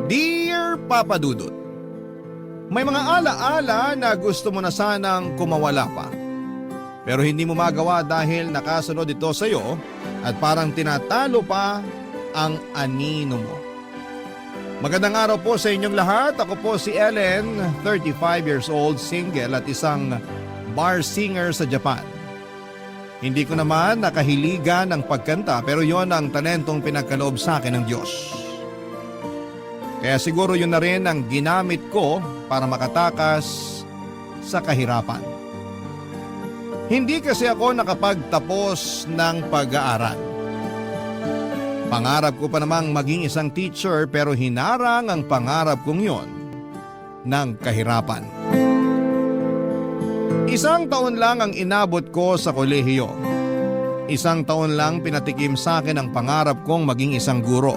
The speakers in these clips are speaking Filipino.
Dear Papa Dudut, may mga alaala na gusto mo na sanang kumawala pa. Pero hindi mo magawa dahil nakasunod ito sa iyo at parang tinatalo pa ang anino mo. Magandang araw po sa inyong lahat. Ako po si Ellen, 35 years old, single at isang bar singer sa Japan. Hindi ko naman nakahiligan ng pagkanta pero yon ang talentong pinagkaloob sa akin ng Diyos. Kaya siguro yun na rin ang ginamit ko para makatakas sa kahirapan. Hindi kasi ako nakapagtapos ng pag-aaral. Pangarap ko pa namang maging isang teacher pero hinarang ang pangarap kong yon ng kahirapan. Isang taon lang ang inabot ko sa kolehiyo. Isang taon lang pinatikim sa akin ang pangarap kong maging isang guro.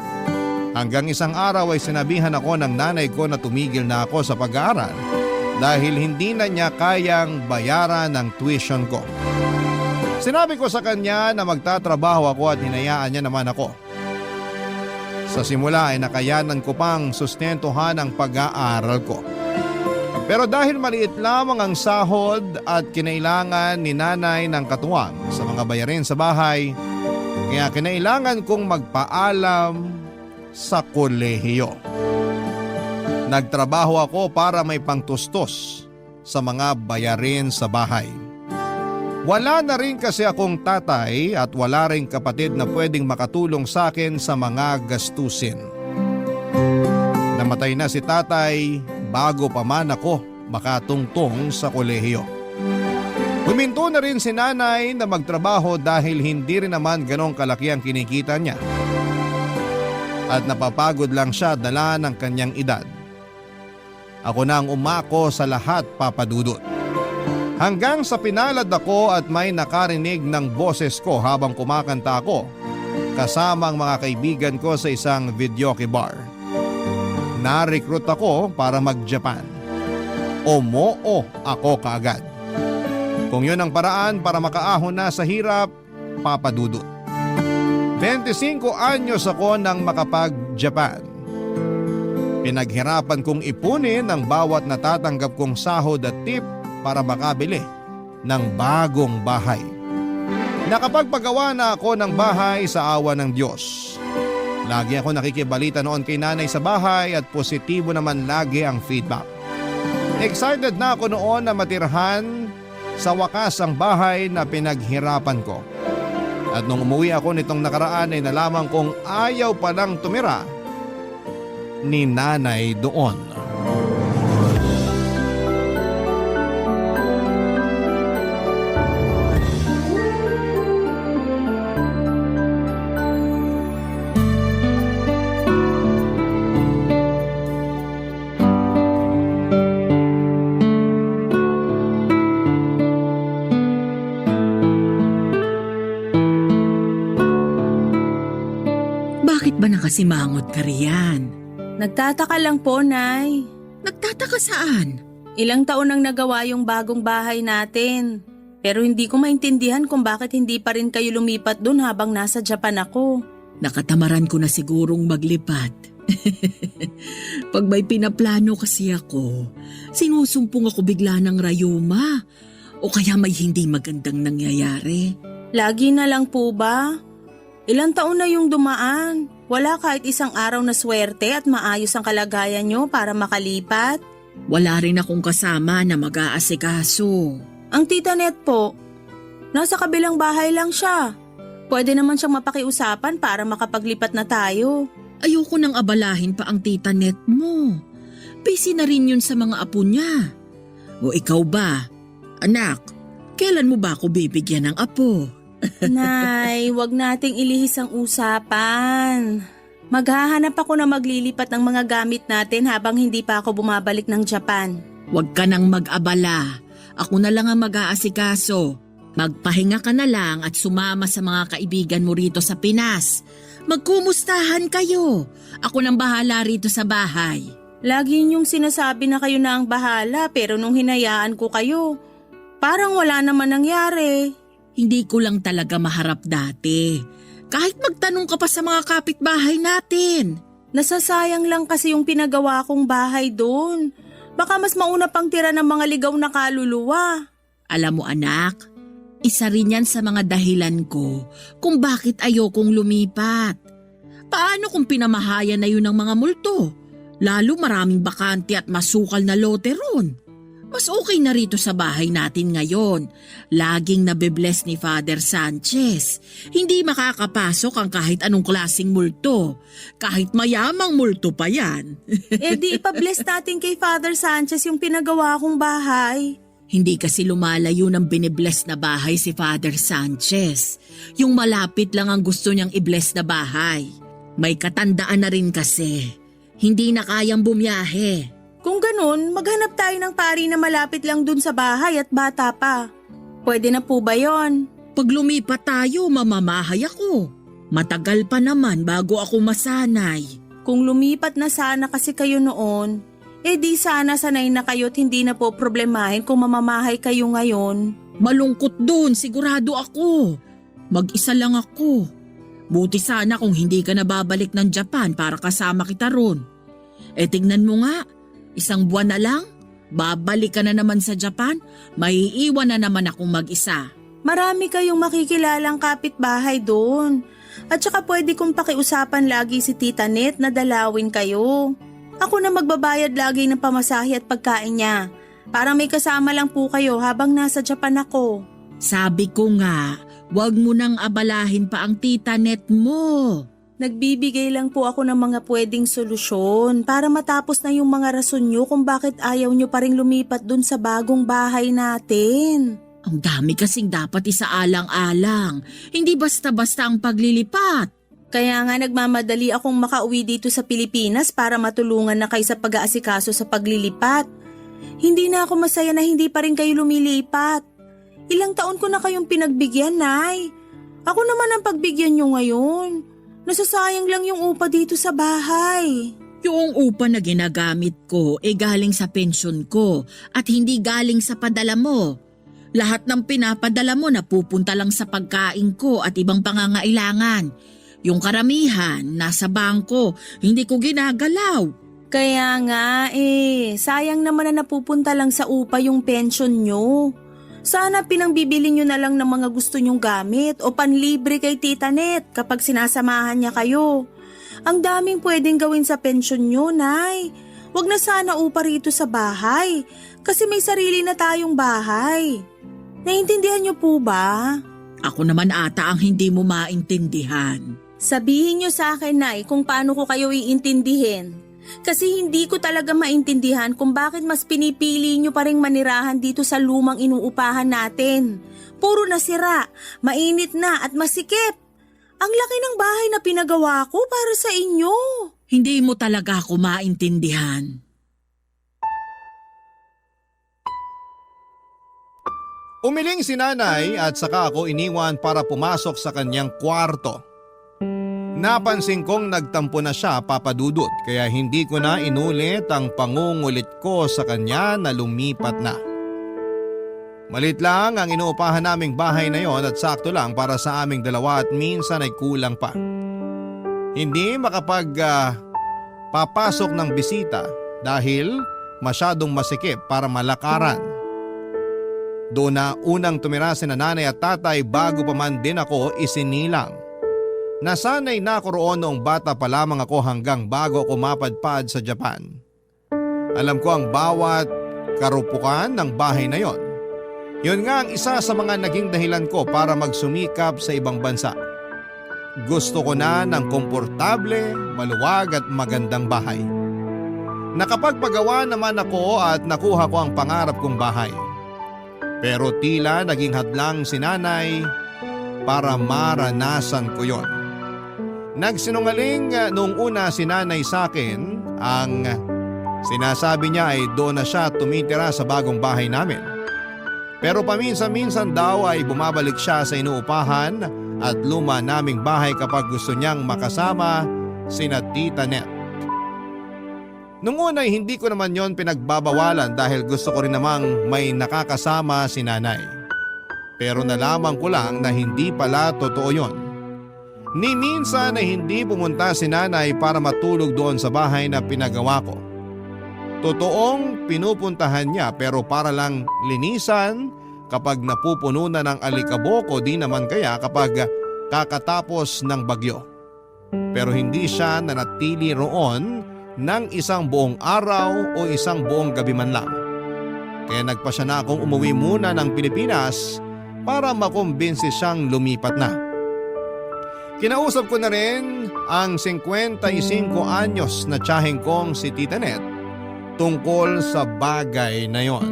Hanggang isang araw ay sinabihan ako ng nanay ko na tumigil na ako sa pag-aaral dahil hindi na niya kayang bayaran ang tuition ko. Sinabi ko sa kanya na magtatrabaho ako at hinayaan niya naman ako. Sa simula ay nakayanan ko pang sustentuhan ang pag-aaral ko. Pero dahil maliit lamang ang sahod at kinailangan ni nanay ng katuwang sa mga bayarin sa bahay, kaya kinailangan kong magpaalam sa kolehiyo. Nagtrabaho ako para may pangtustos sa mga bayarin sa bahay. Wala na rin kasi akong tatay at wala rin kapatid na pwedeng makatulong sa akin sa mga gastusin. Namatay na si tatay bago pa man ako makatungtong sa kolehiyo. Huminto na rin si nanay na magtrabaho dahil hindi rin naman ganong kalaki ang kinikita niya. At napapagod lang siya dala ng kanyang edad. Ako na ang umako sa lahat, Papa Dudut. Hanggang sa pinalad ako at may nakarinig ng boses ko habang kumakanta ako kasama ang mga kaibigan ko sa isang videoke bar. Na-recruit ako para mag-Japan. Umoo ako kaagad. Kung yun ang paraan para makaahon na sa hirap, Papa Dudut. 25 anyos ako nang makapag-Japan. Pinaghirapan kong ipunin ang bawat natatanggap kong sahod at tip para makabili ng bagong bahay. Nakapagpagawa na ako ng bahay sa awa ng Diyos. Lagi ako nakikibalita noon kay nanay sa bahay at positibo naman lagi ang feedback. Excited na ako noon na matirhan sa wakas ang bahay na pinaghirapan ko. At nung umuwi ako nitong nakaraan ay nalaman kong ayaw palang tumira ni nanay doon. Nakasimangot ka riyan. Nagtataka lang po, Nay. Nagtataka saan? Ilang taon nang nagawa yung bagong bahay natin. Pero hindi ko maintindihan kung bakit hindi pa rin kayo lumipat dun habang nasa Japan ako. Nakatamaran ko na sigurong maglipat. Pag may pinaplano kasi ako, sinusumpong ako bigla ng rayuma o kaya may hindi magandang nangyayari. Lagi na lang po ba? Ilang taon na yung dumaan. Wala kahit isang araw na swerte at maayos ang kalagayan nyo para makalipat? Wala rin akong kasama na mag-aasikaso. Ang Tita Net po, nasa kabilang bahay lang siya. Pwede naman siyang mapakiusapan para makapaglipat na tayo. Ayoko nang abalahin pa ang Tita Net mo. Busy na rin yun sa mga apo niya. O ikaw ba? Anak, kailan mo ba ako bibigyan ng apo? Nay, wag nating ilihis ang usapan. Maghahanap ako na maglilipat ng mga gamit natin habang hindi pa ako bumabalik ng Japan. Huwag ka nang mag-abala. Ako na lang ang mag-aasikaso. Magpahinga ka na lang at sumama sa mga kaibigan mo rito sa Pinas. Magkumustahan kayo. Ako nang bahala rito sa bahay. Lagi niyong sinasabi na kayo na ang bahala pero nung hinayaan ko kayo, parang wala naman nangyari. Hindi ko lang talaga maharap dati. Kahit magtanong ka pa sa mga kapitbahay natin. Nasasayang lang kasi yung pinagawa kong bahay doon. Baka mas mauna pang tira ng mga ligaw na kaluluwa. Alam mo anak, isa rin yan sa mga dahilan ko kung bakit ayokong lumipat. Paano kung pinamahayan na yun ng mga multo? Lalo maraming bakante at masukal na lote ron. Mas okay na rito sa bahay natin ngayon. Laging nabibless ni Father Sanchez. Hindi makakapasok ang kahit anong klaseng multo. Kahit mayamang multo pa yan. Di ipabless natin kay Father Sanchez yung pinagawa kong bahay. Hindi kasi lumalayo ng binibless na bahay si Father Sanchez. Yung malapit lang ang gusto niyang i-bless na bahay. May katandaan na rin kasi. Hindi na kayang bumiyahe. Kung ganun, maghanap tayo ng pari na malapit lang dun sa bahay at bata pa. Pwede na po ba yon? Pag lumipat tayo, mamamahay ako. Matagal pa naman bago ako masanay. Kung lumipat na sana kasi kayo noon, di sana sanay na kayo't hindi na po problemahin kung mamamahay kayo ngayon. Malungkot dun, sigurado ako. Mag-isa lang ako. Buti sana kung hindi ka nababalik ng Japan para kasama kita ron. Tignan mo nga, isang buwan na lang, babalik ka na naman sa Japan, maiiwan na naman akong mag-isa. Marami kayong makikilalang kapitbahay doon. At saka pwede kong pakiusapan lagi si Tita Net na dalawin kayo. Ako na magbabayad lagi ng pamasahe at pagkain niya. Para may kasama lang po kayo habang nasa Japan ako. Sabi ko nga, wag mo nang abalahin pa ang Tita Net mo. Nagbibigay lang po ako ng mga pwedeng solusyon para matapos na yung mga rason nyo kung bakit ayaw nyo pa rin lumipat dun sa bagong bahay natin. Ang dami kasing dapat isaalang-alang. Hindi basta-basta ang paglilipat. Kaya nga nagmamadali akong makauwi dito sa Pilipinas para matulungan na kayo sa pag-aasikaso sa paglilipat. Hindi na ako masaya na hindi pa rin kayo lumilipat. Ilang taon ko na kayong pinagbigyan, Nay. Ako naman ang pagbigyan nyo ngayon. Nasasayang lang yung upa dito sa bahay. Yung upa na ginagamit ko galing sa pensyon ko at hindi galing sa padala mo. Lahat ng pinapadala mo napupunta lang sa pagkain ko at ibang pangangailangan. Yung karamihan, nasa bangko, hindi ko ginagalaw. Kaya nga sayang naman na napupunta lang sa upa yung pensyon nyo. Sana pinangbibili nyo na lang ng mga gusto nyong gamit o panlibre kay Tita Net kapag sinasamahan niya kayo. Ang daming pwedeng gawin sa pensyon nyo, Nay. Wag na sana upa rito sa bahay kasi may sarili na tayong bahay. Naintindihan nyo po ba? Ako naman ata ang hindi mo maintindihan. Sabihin nyo sa akin, Nay, kung paano ko kayo iintindihin. Kasi hindi ko talaga maintindihan kung bakit mas pinipili nyo pa rin manirahan dito sa lumang inuupahan natin. Puro nasira, mainit na at masikip. Ang laki ng bahay na pinagawa ko para sa inyo. Hindi mo talaga ako maintindihan. Umiling si nanay at saka ako iniwan para pumasok sa kanyang kwarto. Napansin kong nagtampo na siya, Papa Dudut, kaya hindi ko na inulit ang pangungulit ko sa kanya na lumipat na. Malit lang ang inuupahan naming bahay na yon at sakto lang para sa aming dalawa at minsan ay kulang pa. Hindi papasok ng bisita dahil masyadong masikip para malakaran. Doon na unang tumira si nanay at tatay bago pa man din ako isinilang. Nasanay na ako roon noong bata pa lamang ako hanggang bago ako mapadpad sa Japan. Alam ko ang bawat karupukan ng bahay na yon. Yun nga ang isa sa mga naging dahilan ko para magsumikap sa ibang bansa. Gusto ko na ng komportable, maluwag at magandang bahay. Nakapagpagawa naman ako at nakuha ko ang pangarap kong bahay. Pero tila naging hadlang si nanay para maranasan ko yon. Nagsinungaling noong una si nanay sa akin. Ang sinasabi niya ay doon na siya tumitira sa bagong bahay namin. Pero paminsan-minsan daw ay bumabalik siya sa inuupahan at luma naming bahay kapag gusto niyang makasama sina Tita Net. Noong una ay hindi ko naman yon pinagbabawalan dahil gusto ko rin namang may nakakasama si nanay. Pero nalaman ko lang na hindi pala totoo yon. Ni minsan ay hindi pumunta si nanay para matulog doon sa bahay na pinagawa ko. Totoong pinupuntahan niya pero para lang linisan kapag napupuno na ng alikabok o di naman kaya kapag kakatapos ng bagyo. Pero hindi siya nanatili roon ng isang buong araw o isang buong gabi man lang. Kaya nagpasya na akong umuwi muna ng Pilipinas para makumbinsi siyang lumipat na. Kinausap ko na rin ang 55 anyos na tiyaheng kong si Tita Net tungkol sa bagay na yon.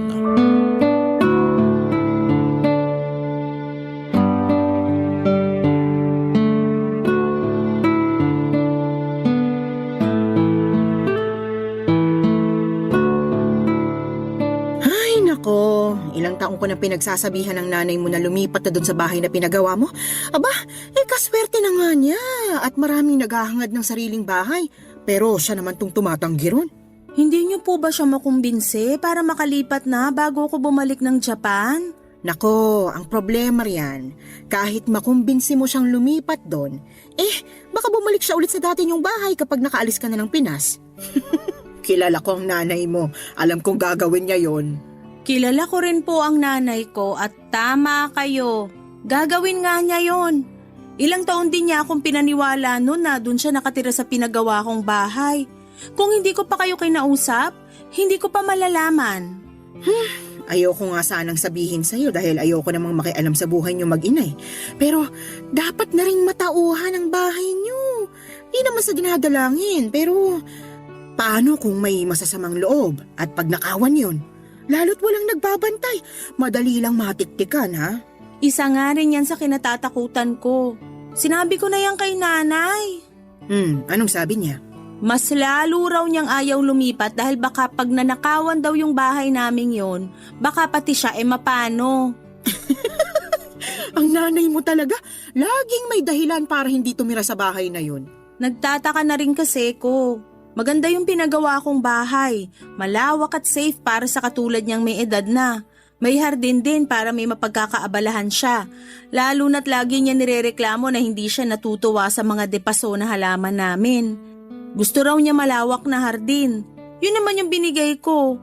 Nako, ilang taong ko na pinagsasabihan ng nanay mo na lumipat na doon sa bahay na pinagawa mo. Aba, kaswerte na nga niya at maraming naghahangad ng sariling bahay. Pero siya naman tong tumatanggi ron. Hindi niyo po ba siya makumbinse para makalipat na bago ako bumalik ng Japan? Nako, ang problema riyan, kahit makumbinsi mo siyang lumipat doon, baka bumalik siya ulit sa dati niyong bahay kapag nakaalis ka na ng Pinas. Kilala ko ang nanay mo, alam kong gagawin niya yon. Kilala ko rin po ang nanay ko at tama kayo. Gagawin nga niya yon. Ilang taon din niya akong pinaniwala noon na doon siya nakatira sa pinagawa kong bahay. Kung hindi ko pa kayo kinausap, hindi ko pa malalaman. Ayoko nga sanang sabihin sa'yo dahil ayoko namang makialam sa buhay niyo mag-inay. Pero dapat na rin matauhan ang bahay niyo. Di naman sa dinadalangin, pero paano kung may masasamang loob at pag nakawan yon? Lalo't walang nagbabantay. Madali lang matiktikan, ha? Isa nga rin yan sa kinatatakutan ko. Sinabi ko na yan kay nanay. Anong sabi niya? Mas lalo raw niyang ayaw lumipat dahil baka pag nanakawan daw yung bahay naming yon, baka pati siya mapano. Ang nanay mo talaga, laging may dahilan para hindi tumira sa bahay na yun. Nagtataka na rin kasi ko. Maganda yung pinagawa kong bahay. Malawak at safe para sa katulad niyang may edad na. May hardin din para may mapagkakaabalahan siya. Lalo na't lagi niya nirereklamo na hindi siya natutuwa sa mga depaso na halaman namin. Gusto raw niya malawak na hardin. Yun naman yung binigay ko.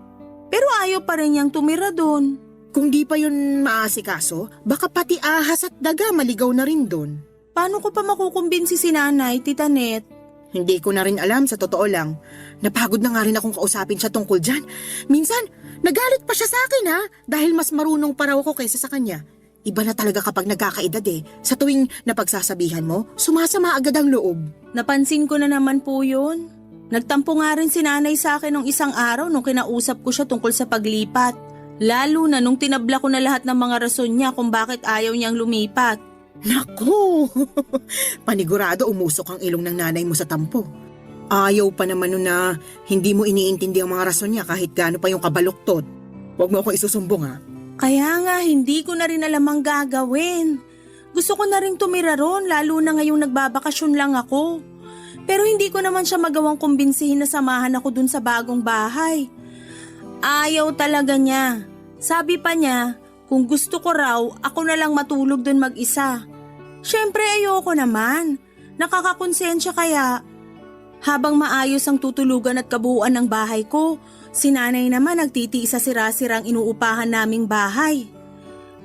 Pero ayaw pa rin niyang tumira doon. Kung di pa yun maasikaso, baka pati ahas at daga maligaw na rin doon. Paano ko pa makukumbinsi si nanay, Tita Net? Hindi ko na rin alam, sa totoo lang. Napagod na nga rin akong kausapin siya tungkol dyan. Minsan, nagalit pa siya sa akin ha, dahil mas marunong pa raw ako kaysa sa kanya. Iba na talaga kapag nagkakaedad Sa tuwing napagsasabihan mo, sumasama agad ang loob. Napansin ko na naman po yun. Nagtampo nga rin si nanay sa akin nung isang araw nung kinausap ko siya tungkol sa paglipat. Lalo na nung tinabla ko na lahat ng mga rason niya kung bakit ayaw niyang lumipat. Naku! Panigurado umusok ang ilong ng nanay mo sa tampo. Ayaw pa naman nun na hindi mo iniintindi ang mga rason niya kahit gaano pa yung kabaluktot. Huwag mo akong isusumbong ha. Kaya nga hindi ko na rin alam ang gagawin. Gusto ko na rin tumira ron lalo na ngayong nagbabakasyon lang ako. Pero hindi ko naman siya magawang kumbinsihin na samahan ako dun sa bagong bahay. Ayaw talaga niya. Sabi pa niya, kung gusto ko raw, ako na lang matulog dun mag-isa. Siyempre ayoko naman. Nakakakonsensya kaya. Habang maayos ang tutulugan at kabuuan ng bahay ko, si nanay naman nagtitiis sa sira-sirang inuupahan naming bahay.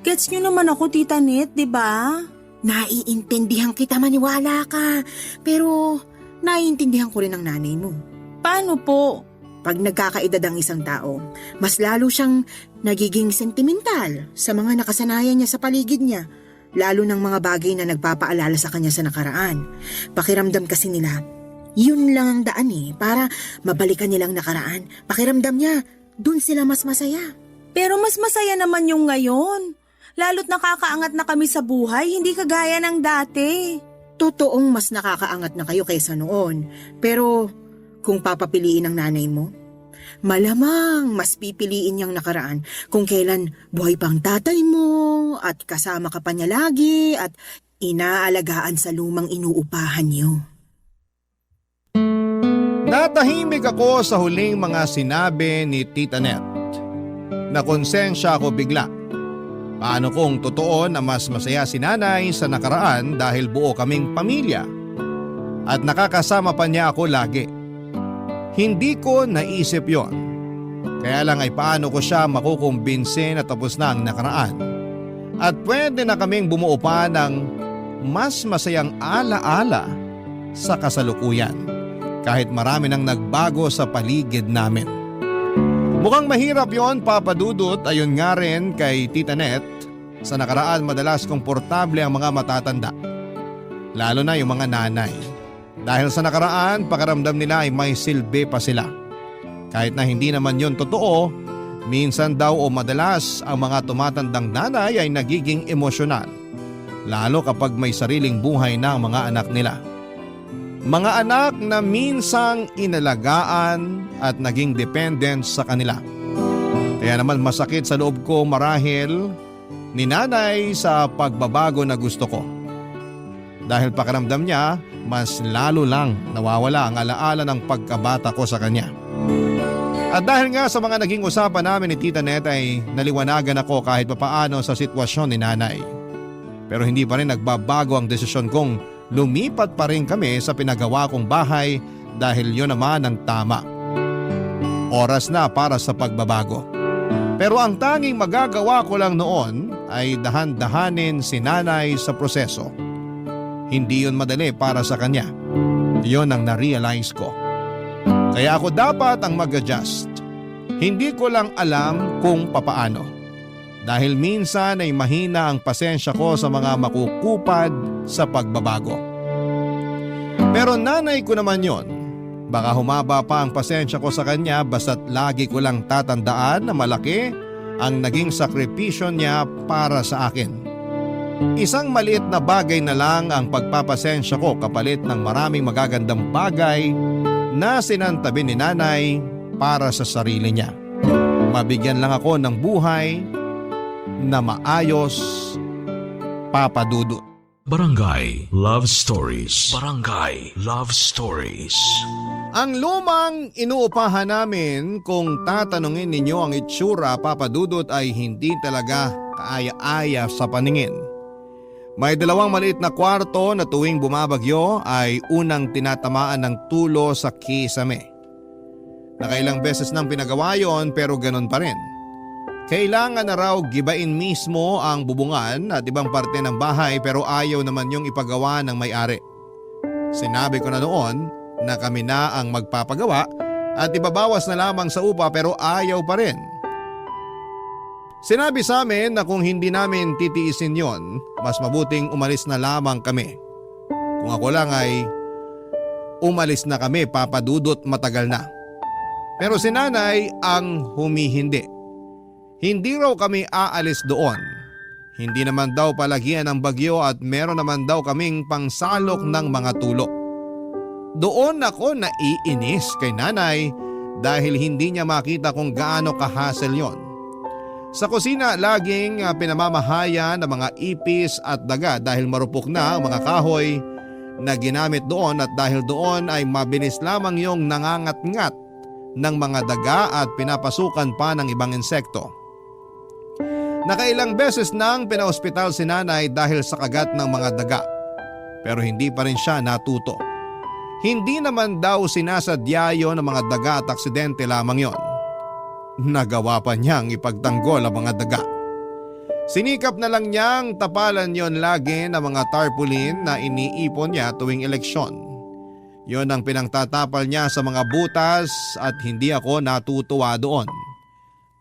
Gets niyo naman ako, Tita Net, di ba? Naiintindihan kita, maniwala ka. Pero naiintindihan ko rin ang nanay mo. Paano po? Pag nagkakaedad ang isang tao, mas lalo siyang nagiging sentimental sa mga nakasanayan niya sa paligid niya, lalo ng mga bagay na nagpapaalala sa kanya sa nakaraan. Pakiramdam kasi nila, yun lang ang daan para mabalikan nilang nakaraan. Pakiramdam niya, dun sila mas masaya. Pero mas masaya naman yung ngayon. Lalo't nakakaangat na kami sa buhay, hindi kagaya ng dati. Totoong mas nakakaangat na kayo kaysa noon, pero kung papapiliin ng nanay mo, malamang mas pipiliin niyang nakaraan kung kailan buhay pang tatay mo at kasama ka pa niya lagi at inaalagaan sa lumang inuupahan niyo. Natahimik ako sa huling mga sinabi ni Tita Net. Nakonsensya ako bigla. Paano kung totoo na mas masaya si nanay sa nakaraan dahil buo kaming pamilya at nakakasama pa niya ako lagi? Hindi ko naisip yon. Kaya lang ay paano ko siya makukumbinse na tapos na ang nakaraan at pwede na kaming bumuo pa ng mas masayang alaala sa kasalukuyan kahit marami nang nagbago sa paligid namin. Mukhang mahirap yon, Papa Dudut. Ayon nga rin kay Tita Net, sa nakaraan madalas komportable ang mga matatanda. Lalo na yung mga nanay. Dahil sa nakaraan, pakiramdam nila ay may silbi pa sila. Kahit na hindi naman yon totoo, minsan daw o madalas ang mga tumatandang nanay ay nagiging emosyonal. Lalo kapag may sariling buhay na ang mga anak nila. Mga anak na minsang inalagaan at naging dependent sa kanila. Kaya naman masakit sa loob ko marahil ni nanay sa pagbabago na gusto ko. Dahil pakiramdam niya, mas lalo lang nawawala ang alaala ng pagkabata ko sa kanya. At dahil nga sa mga naging usapan namin ni Tita Net ay naliwanagan ako kahit papaano sa sitwasyon ni nanay. Pero hindi pa rin nagbabago ang desisyon kong lumipat pa rin kami sa pinagawa kong bahay dahil yun naman ang tama. Oras na para sa pagbabago. Pero ang tanging magagawa ko lang noon ay dahan-dahanin si nanay sa proseso. Hindi yun madali para sa kanya. Yun ang na-realize ko. Kaya ako dapat ang mag-adjust. Hindi ko lang alam kung papaano. Dahil minsan ay mahina ang pasensya ko sa mga makukupad sa pagbabago. Pero nanay ko naman yon. Baka humaba pa ang pasensya ko sa kanya basta't lagi ko lang tatandaan na malaki ang naging sakripisyo niya para sa akin. Isang maliit na bagay na lang ang pagpapasensya ko kapalit ng maraming magagandang bagay na sinantabi ni nanay para sa sarili niya. Mabigyan lang ako ng buhay na maayos, Papa Dudut. Barangay Love Stories. Barangay Love Stories. Ang lumang inuupahan namin, kung tatanungin ninyo ang itsura, Papa Dudut, ay hindi talaga kaaya-aya sa paningin. May dalawang maliit na kwarto na tuwing bumabagyo ay unang tinatamaan ng tulo sa kisame. Nakailang beses nang pinagawa yon pero ganun pa rin. Kailangan na raw gibain mismo ang bubungan at ibang parte ng bahay pero ayaw naman yung ipagawa ng may-ari. Sinabi ko na noon na kami na ang magpapagawa at ibabawas na lamang sa upa pero ayaw pa rin. Sinabi sa amin na kung hindi namin titiisin yon, mas mabuting umalis na lamang kami. Kung ako lang ay umalis na kami, Papa Dudut, matagal na. Pero si nanay ang humihindi. Hindi raw kami aalis doon. Hindi naman daw palagian ng bagyo at meron naman daw kaming pangsalok ng mga tulo. Doon ako naiinis kay nanay dahil hindi niya makita kung gaano ka-hassle yon. Sa kusina laging pinamamahaya ng mga ipis at daga dahil marupok na ang mga kahoy na ginamit doon at dahil doon ay mabilis lamang yung nangangat-ngat ng mga daga at pinapasukan pa ng ibang insekto. Nakailang beses nang pinaospital si nanay dahil sa kagat ng mga daga pero hindi pa rin siya natuto. Hindi naman daw sinasadya yon ng mga daga at aksidente lamang yon. Nagawa pa niyang ipagtanggol ang mga daga. Sinikap na lang niyang tapalan yon lagi ng mga tarpaulin na iniipon niya tuwing eleksyon. Yon ang pinangtatapal niya sa mga butas at hindi ako natutuwa doon.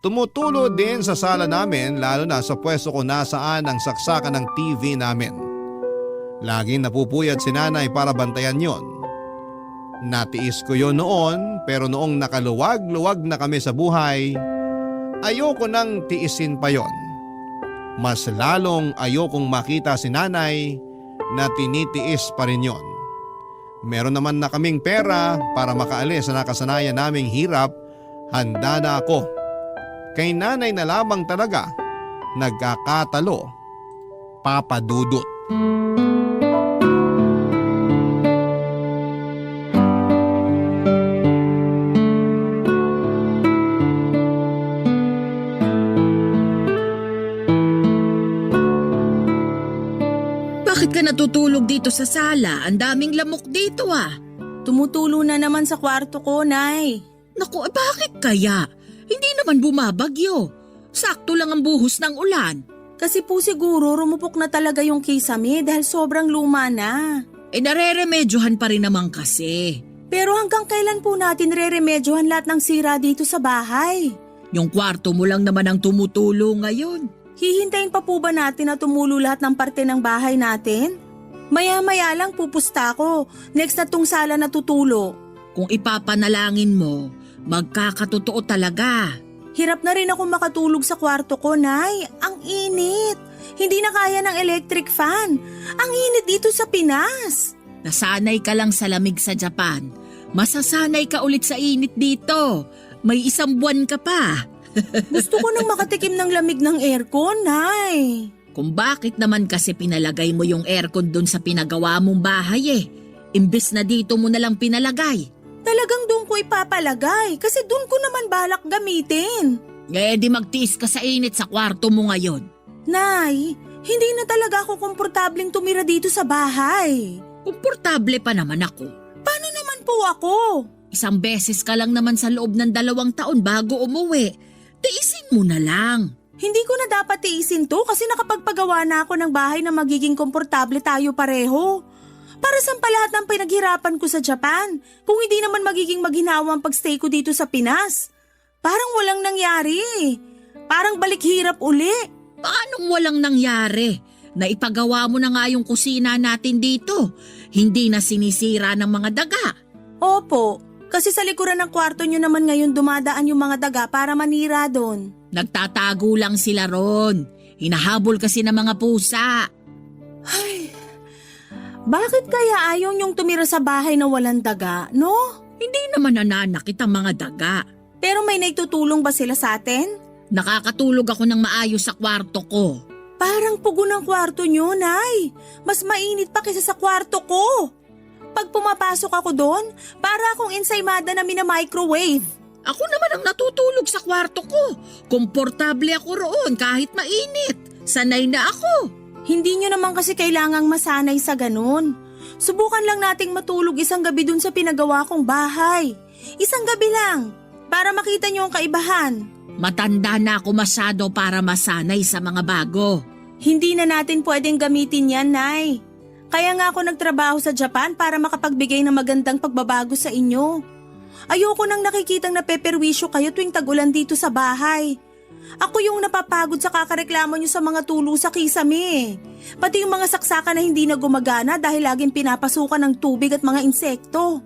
Tumutulo din sa sala namin lalo na sa pwesto ko nasaan ang saksakan ng TV namin. Laging napupuyat si nanay para bantayan yon. Natiis ko yon noon pero noong nakaluwag-luwag na kami sa buhay, ayoko nang tiisin pa yon. Mas lalong ayokong makita si nanay na tinitiis pa rin yon. Meron naman na kaming pera para makaalis sa nakasanayan naming hirap, handa na ako. Kay nanay na lamang talaga nagkakatalo, Papa Dudut. Bakit ka natutulog dito sa sala? Ang daming lamok dito ah. Tumutulo na naman sa kwarto ko, Nay. Naku, bakit kaya? Hindi naman bumabagyo. Sakto lang ang buhos ng ulan. Kasi po siguro rumupok na talaga yung kisame dahil sobrang luma na. Nareremedyohan pa rin naman kasi. Pero hanggang kailan po natin reremedyohan lahat ng sira dito sa bahay? Yung kwarto mo lang naman ang tumutulo ngayon. Hihintayin pa po ba natin na tumulo lahat ng parte ng bahay natin? Maya-maya lang pupusta ko. Next na tong sala na tutulo. Kung ipapanalangin mo, magkakatotoo talaga. Hirap na rin ako makatulog sa kwarto ko, Nay. Ang init. Hindi na kaya ng electric fan. Ang init dito sa Pinas. Nasanay ka lang sa lamig sa Japan. Masasanay ka ulit sa init dito. May 1 buwan ka pa. Gusto ko nang makatikim ng lamig ng aircon, Nay. Kung bakit naman kasi pinalagay mo yung aircon dun sa pinagawa mong bahay eh. Imbes na dito mo nalang pinalagay. Talagang doon ko ipapalagay kasi doon ko naman balak gamitin. Di magtiis ka sa init sa kwarto mo ngayon. Nay, hindi na talaga ako komportableng tumira dito sa bahay. Komportable pa naman ako. Paano naman po ako? 1 beses ka lang naman sa loob ng 2 taon bago umuwi. Tiisin mo na lang. Hindi ko na dapat tiisin to kasi nakapagpagawa na ako ng bahay na magiging komportable tayo pareho. Para saan pa lahat ng pinaghirapan ko sa Japan kung hindi naman magiging maghinawa ang pagstay ko dito sa Pinas? Parang walang nangyari. Parang balik hirap uli. Paanong walang nangyari? Naipagawa mo na nga yung kusina natin dito. Hindi na sinisira ng mga daga. Opo, kasi sa likuran ng kwarto nyo naman ngayon dumadaan yung mga daga para manira doon. Nagtatago lang sila ron. Hinahabol kasi ng mga pusa. Bakit kaya ayaw nyong tumira sa bahay na walang daga, no? Hindi naman nananakit ang mga daga. Pero may naitutulong ba sila sa atin? Nakakatulog ako ng maayos sa kwarto ko. Parang pugo ng kwarto nyo, Nay. Mas mainit pa kaysa sa kwarto ko. Pag pumapasok ako doon, para akong ensaymada na mina-microwave. Ako naman ang natutulog sa kwarto ko. Komportable ako roon kahit mainit. Sanay na ako. Hindi nyo naman kasi kailangang masanay sa ganun. Subukan lang nating matulog 1 gabi dun sa pinagawa kong bahay. 1 gabi lang, para makita nyo ang kaibahan. Matanda na ako masyado para masanay sa mga bago. Hindi na natin pwedeng gamitin yan, Nay. Kaya nga ako nagtrabaho sa Japan para makapagbigay ng magandang pagbabago sa inyo. Ayoko nang nakikitang napeperwisyo kayo tuwing tag-ulan dito sa bahay. Ako yung napapagod sa kakareklamo nyo sa mga tulo sa kisame. Pati yung mga saksakan na hindi na gumagana dahil laging pinapasukan ng tubig at mga insekto.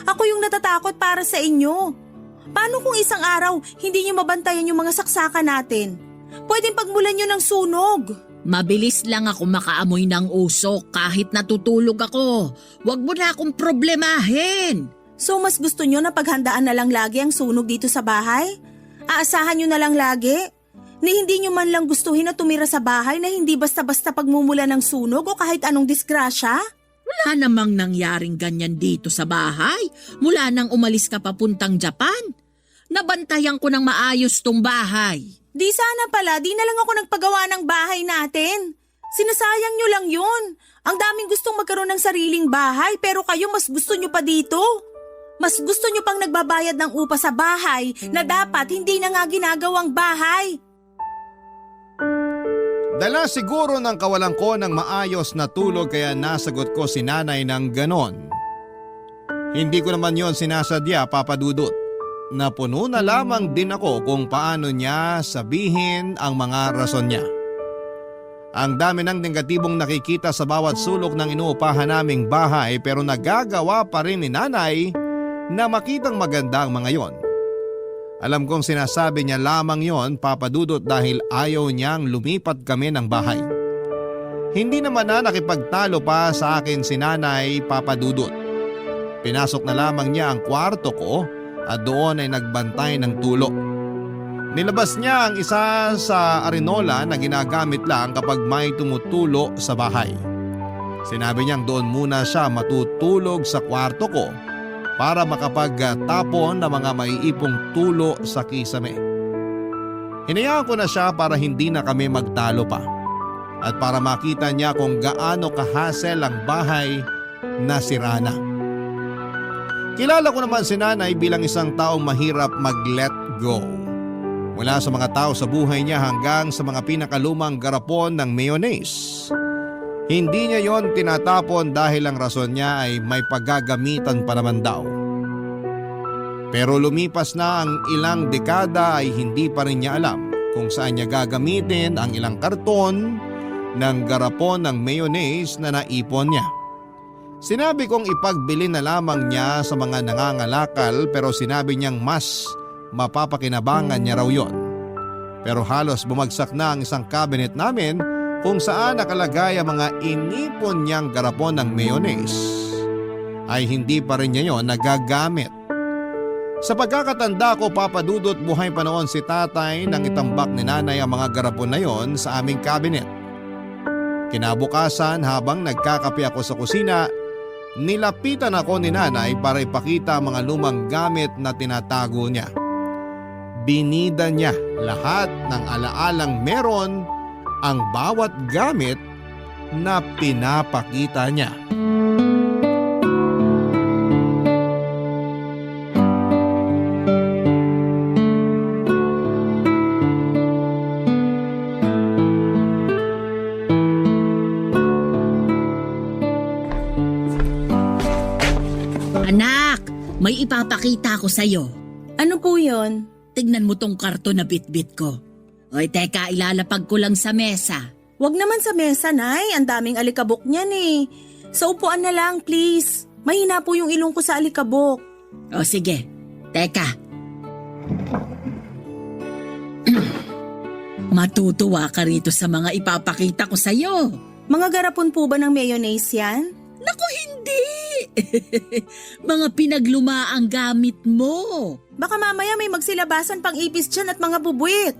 Ako yung natatakot para sa inyo. Paano kung isang araw hindi nyo mabantayan yung mga saksakan natin? Pwedeng pagmulan nyo ng sunog. Mabilis lang ako makaamoy ng usok kahit natutulog ako. Huwag mo na akong problemahin. So mas gusto nyo na paghandaan na lang lagi ang sunog dito sa bahay? Aasahan nyo na lang lagi? Ni hindi nyo man lang gustuhin na tumira sa bahay na hindi basta-basta pagmumula ng sunog o kahit anong disgrasya? Wala namang nangyaring ganyan dito sa bahay mula nang umalis ka papuntang Japan. Nabantayan ko ng maayos tong bahay. Di sana pala, di na lang ako nagpagawa ng bahay natin. Sinasayang nyo lang yun. Ang daming gustong magkaroon ng sariling bahay pero kayo mas gusto nyo pa dito. Mas gusto nyo pang nagbabayad ng upa sa bahay na dapat hindi na nga ginagawang bahay. Dala siguro ng kawalan ko ng maayos na tulog kaya nasagot ko si nanay ng ganon. Hindi ko naman yon sinasadya, Papa Dudut. Napuno na lamang din ako kung paano niya sabihin ang mga rason niya. Ang dami ng negatibong nakikita sa bawat sulok ng inuupahan naming bahay pero nagagawa pa rin ni nanay na makitang maganda ang mga yon. Alam kong sinasabi niya lamang yon, Papa Dudut, dahil ayaw niyang lumipat kami ng bahay. Hindi naman na nakipagtalo pa sa akin si nanay, Papa Dudut. Pinasok na lamang niya ang kwarto ko at doon ay nagbantay ng tulo. Nilabas niya ang isa sa arenola na ginagamit lang kapag may tumutulo sa bahay. Sinabi niyang doon muna siya matutulog sa kwarto ko para makapagtapon ng mga maiipong tulo sa kisame. Hinayaan ko na siya para hindi na kami magtalo pa. at para makita niya kung gaano kahasel ang bahay na sira na. Kilala ko naman si nanay bilang isang taong mahirap mag-let go. Mula sa mga tao sa buhay niya hanggang sa mga pinakalumang garapon ng mayonnaise. Hindi niya yon tinatapon dahil ang rason niya ay may paggagamitan pa naman daw. Pero lumipas na ang ilang dekada ay hindi pa rin niya alam kung saan niya gagamitin ang ilang karton ng garapon ng mayonnaise na naipon niya. Sinabi kong ipagbili na lamang niya sa mga nangangalakal pero sinabi niyang mas mapapakinabangan niya raw yon. Pero halos bumagsak na ang isang cabinet namin kung saan nakalagay ang mga inipon niyang garapon ng mayonnaise ay hindi pa rin niya yon nagagamit. Sa pagkakatanda ko, Papa Dudut, buhay pa noon si tatay nang itambak ni nanay ang mga garapon na yon sa aming cabinet. Kinabukasan habang nagkakape ako sa kusina, nilapitan ako ni nanay para ipakita ang mga lumang gamit na tinatago niya. Binida niya lahat ng alaalang meron ang bawat gamit na pinapakita niya. Anak, may ipapakita ko sa'yo. Ano po yon? Tignan mo tong karton na bitbit ko. Oy, teka, ilalapag ko lang sa mesa. Wag naman sa mesa, Nay. Ang daming alikabok niyan eh. Sa upuan na lang, please. Mahina po yung ilong ko sa alikabok. O sige, teka. Matutuwa ka rito sa mga ipapakita ko sa'yo. Mga garapon po ba ng mayonnaise yan? Naku, hindi! Mga pinaglumaang gamit mo. Baka mamaya may magsilabasan pang ipis dyan at mga bubuit.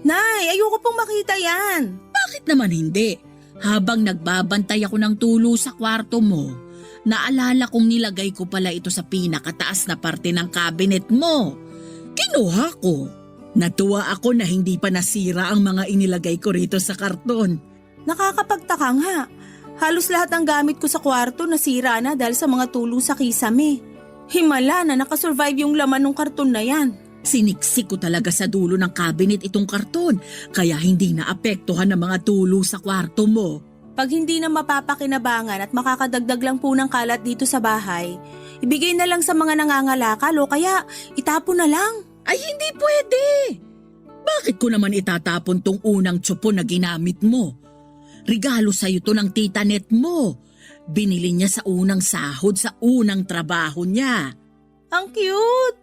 Nay, ayoko pong makita yan. Bakit naman hindi? Habang nagbabantay ako ng tulo sa kwarto mo, naalala kong nilagay ko pala ito sa pinakataas na parte ng cabinet mo. Kinuha ko. Natuwa ako na hindi pa nasira ang mga inilagay ko rito sa karton. Nakakapagtaka nga. Halos lahat ng gamit ko sa kwarto nasira na dahil sa mga tulo sa kisame. Himala na nakasurvive yung laman ng karton na yan. Siniksik ko talaga sa dulo ng cabinet itong karton, kaya hindi naapektuhan ng mga tulo sa kwarto mo. Pag hindi na mapapakinabangan at makakadagdag lang po ng kalat dito sa bahay, ibigay na lang sa mga nangangalakal o kaya itapon na lang. Ay, hindi pwede! Bakit ko naman itatapon tong unang tsupo na ginamit mo? Regalo sa'yo to ng tita net mo. Binili niya sa unang sahod sa unang trabaho niya. Ang cute!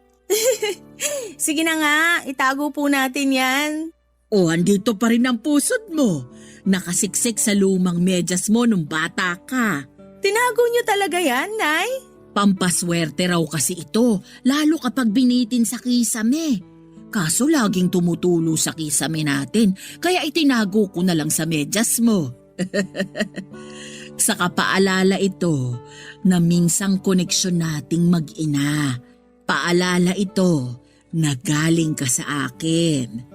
Sige na nga, itago po natin yan. O, andito pa rin ang pusod mo. Nakasiksik sa lumang medyas mo nung bata ka. Tinago niyo talaga yan, Nay? Pampaswerte raw kasi ito, lalo kapag binitin sa kisame. Kaso laging tumutulo sa kisame natin, kaya itinago ko na lang sa medyas mo. Sa kapaalala ito na minsang koneksyon nating mag-ina. Paalala ito na galing ka sa akin.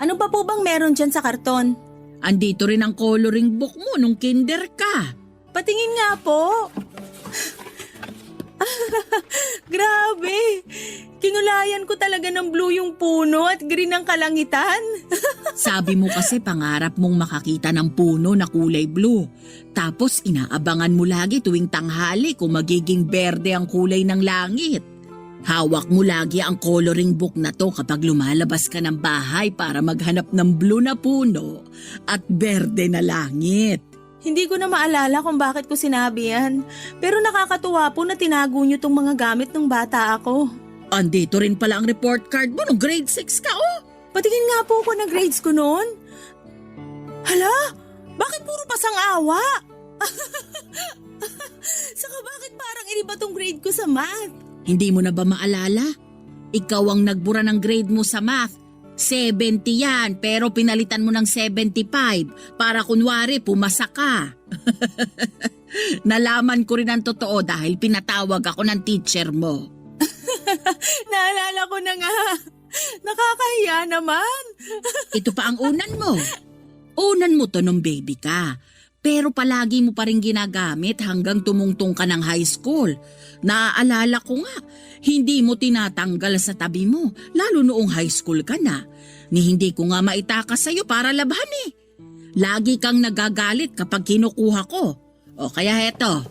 Ano pa po bang meron dyan sa karton? Andito rin ang coloring book mo nung kinder ka. Patingin nga po. Grabe! Kinulayan ko talaga ng blue yung puno at green ang kalangitan. Sabi mo kasi pangarap mong makakita ng puno na kulay blue. Tapos inaabangan mo lagi tuwing tanghali kung magiging berde ang kulay ng langit. Hawak mo lagi ang coloring book na to kapag lumalabas ka ng bahay para maghanap ng blue na puno at berde na langit. Hindi ko na maalala kung bakit ko sinabi yan. Pero nakakatuwa po na tinago niyo tong mga gamit ng bata ako. Andito rin pala ang report card mo nung grade 6 ka, oh. Patingin nga po ako ng grades ko noon. Hala, bakit puro pasang-awa? Saka bakit parang iniba tong grade ko sa math? Hindi mo na ba maalala? Ikaw ang nagbura ng grade mo sa math. 70 yan, pero pinalitan mo ng 75 para kunwari pumasa ka. Nalaman ko rin ang totoo dahil pinatawag ako ng teacher mo. Naalala ko na nga. Nakakahiya naman. Ito pa ang unan mo. Unan mo to nung baby ka. Pero palagi mo pa rin ginagamit hanggang tumungtong ka ng high school. Naaalala ko nga, hindi mo tinatanggal sa tabi mo, lalo noong high school ka na. Ni hindi ko nga maitakas sa'yo para labhan eh. Lagi kang nagagalit kapag kinukuha ko. O kaya heto,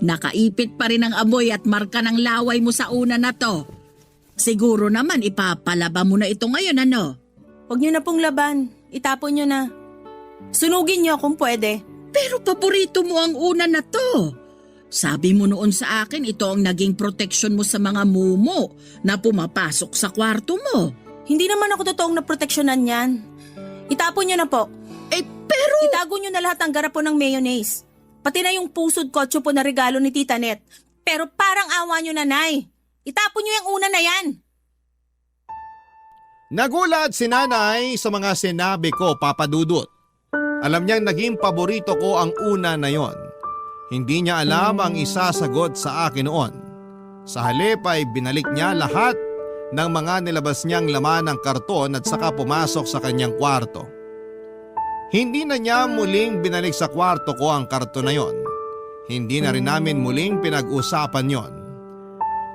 nakaipit pa rin ang amoy at marka ng laway mo sa una na to. Siguro naman ipapalaba mo na ito ngayon, ano? Huwag niyo na pong laban. Itapon niyo na. Sunugin niyo kung pwede. Pero paborito mo ang una na to. Sabi mo noon sa akin, ito ang naging proteksyon mo sa mga mumo na pumapasok sa kwarto mo. Hindi naman ako totoong naproteksyonan yan. Itapon niyo na po. Pero... Itago niyo na lahat ng garapon ng mayonnaise. Pati na yung pusod kotso po na regalo ni Tita Net. Pero parang awa niyo, nanay. Itapon niyo yung una na yan. Nagulat si nanay sa mga sinabi ko, Papa Dudut. Alam niyang naging paborito ko ang una na yon. Hindi niya alam ang isasagot sa akin noon. Sa halip ay binalik niya lahat ng mga nilabas niyang laman ng karton at saka pumasok sa kanyang kwarto. Hindi na niya muling binalik sa kwarto ko ang karton na yon. Hindi na rin namin muling pinag-usapan yon.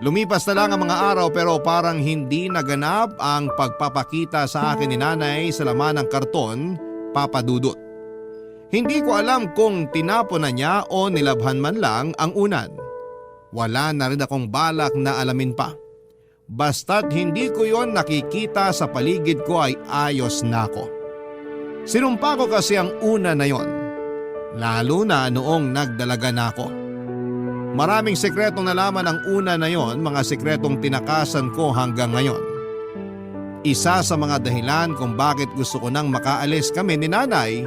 Lumipas na lang ang mga araw pero parang hindi naganap ang pagpapakita sa akin ni nanay sa laman ng karton, Papa Dudut. Hindi ko alam kung tinapon na niya o nilabhan man lang ang unan. Wala na rin akong balak na alamin pa. Basta't hindi ko yon nakikita sa paligid ko ay ayos na ako. Sinumpa ko kasi ang una na yon. Lalo na noong nagdalaga na ako. Maraming sekretong nalaman ang una na yon, mga sekretong tinakasan ko hanggang ngayon. Isa sa mga dahilan kung bakit gusto ko nang makaalis kami ni nanay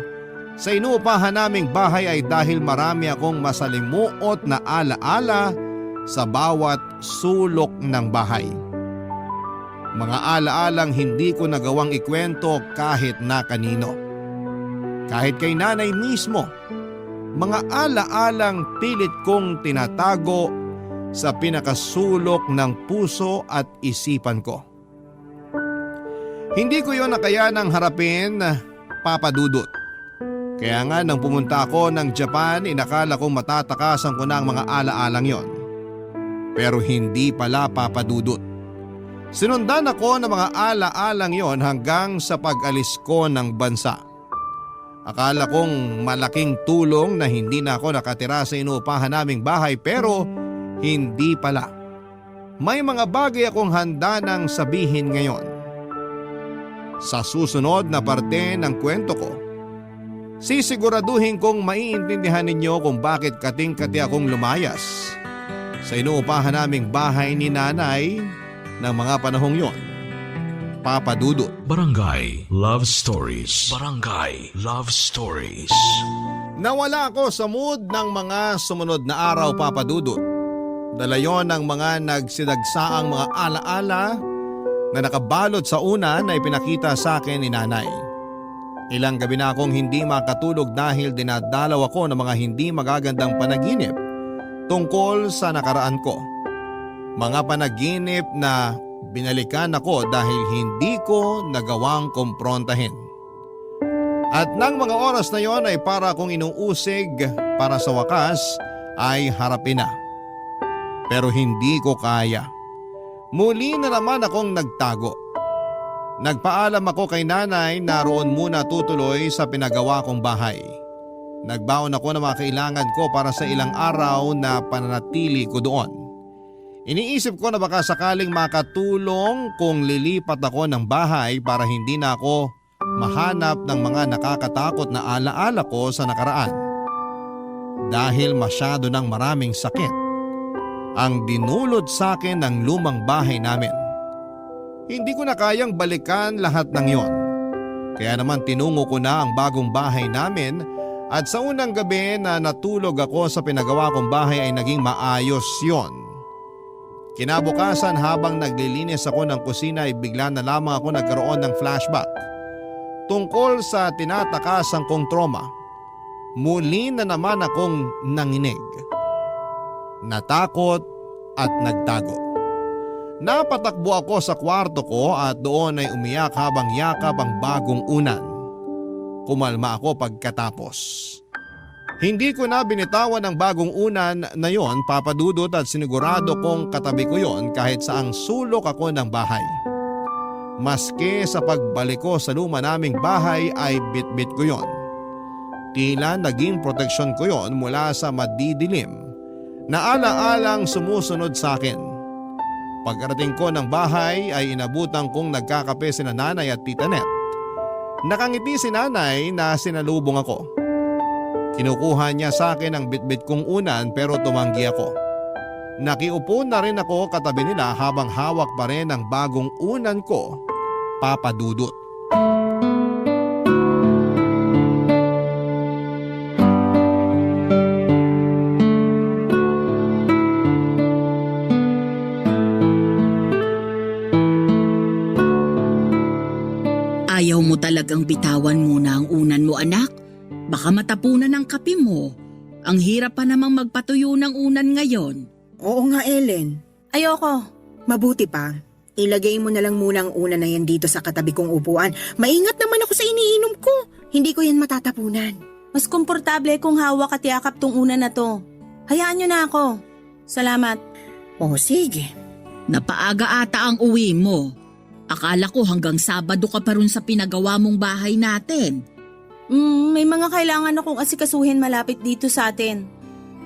sa inuupahan naming bahay ay dahil marami akong masalimuot na alaala sa bawat sulok ng bahay. Mga alaalang hindi ko nagawang ikwento kahit na kanino. Kahit kay nanay mismo, mga alaalang pilit kong tinatago sa pinakasulok ng puso at isipan ko. Hindi ko yon nakayanang harapin, Papa Dudut. Kaya nga nang pumunta ako ng Japan, inakala kong matatakasan ko na ang mga alaalang yon. Pero hindi pala, Papa Dudut. Sinundan ako ng mga alaalang yon hanggang sa pag-alis ko ng bansa. Akala kong malaking tulong na hindi na ako nakatira sa inuupahan naming bahay pero hindi pala. May mga bagay akong handa nang sabihin ngayon. Sa susunod na parte ng kwento ko, sisiguraduhin kong maiintindihan ninyo kung bakit kating-kati akong lumayas sa inuupahan naming bahay ni nanay ng mga panahong yon, Papa Dudut. Barangay Love Stories. Barangay Love Stories. Nawala ako sa mood ng mga sumunod na araw, Papa Dudut. Dala yon ng mga nagsidagsaang mga alaala na nakabalot sa una na ipinakita sa akin ni nanay. Ilang gabi na akong hindi makatulog dahil dinadalaw ako ng mga hindi magagandang panaginip tungkol sa nakaraan ko. Mga panaginip na binalikan ako dahil hindi ko nagawang kumprontahin. At nang mga oras na yon ay para akong inuusig para sa wakas ay harapin na. Pero hindi ko kaya. Muli na naman akong nagtago. Nagpaalam ako kay nanay na roon muna tutuloy sa pinagawa kong bahay. Nagbaon ako ng mga kailangan ko para sa ilang araw na pananatili ko doon. Iniisip ko na baka sakaling makatulong kung lilipat ako ng bahay para hindi na ako mahanap ng mga nakakatakot na alaala ko sa nakaraan. Dahil masyado ng maraming sakit ang dinulot sa akin ng lumang bahay namin. Hindi ko na kayang balikan lahat ng yon. Kaya naman tinungo ko na ang bagong bahay namin at sa unang gabi na natulog ako sa pinagawa kong bahay ay naging maayos yon. Kinabukasan habang naglilinis ako ng kusina ay bigla na lamang ako nagkaroon ng flashback tungkol sa tinatakasang kong trauma. Muli na naman akong nanginig, natakot at nagtago. Napatakbo ako sa kwarto ko at doon ay umiyak habang yakap ang bagong unan. Kumalma ako pagkatapos. Hindi ko na binitawan ang bagong unan na yon, Papa Dudut, at sinigurado kong katabi ko yon kahit saang sulok ako ng bahay. Maski sa pagbalik ko sa luma naming bahay ay bitbit ko yon. Tila naging proteksyon ko yon mula sa madidilim na ala-alang sumusunod sa akin. Pagkarating ko ng bahay ay inabutan kong nagkakape sina nanay at tita Net. Nakangiti si nanay na sinalubong ako. Kinukuha niya sa akin ang bitbit kong unan pero tumanggi ako. Nakiupo na rin ako katabi nila habang hawak pa rin ang bagong unan ko, Papa Dudut. Ayaw mo talagang bitawan muna ang unan mo, anak. Baka matapunan ang kape mo. Ang hirap pa namang magpatuyo ng unan ngayon. Oo nga, Ellen. Ayoko. Mabuti pa. Ilagay mo na lang muna ang unan na yan dito sa katabi kong upuan. Maingat naman ako sa iniinom ko. Hindi ko yan matatapunan. Mas komportable kung hawak at yakap tong unan na to. Hayaan nyo na ako. Salamat. Oh, sige. Napaaga ata ang uwi mo. Akala ko hanggang Sabado ka pa rin sa pinagawa mong bahay natin. May mga kailangan akong asikasuhin malapit dito sa atin.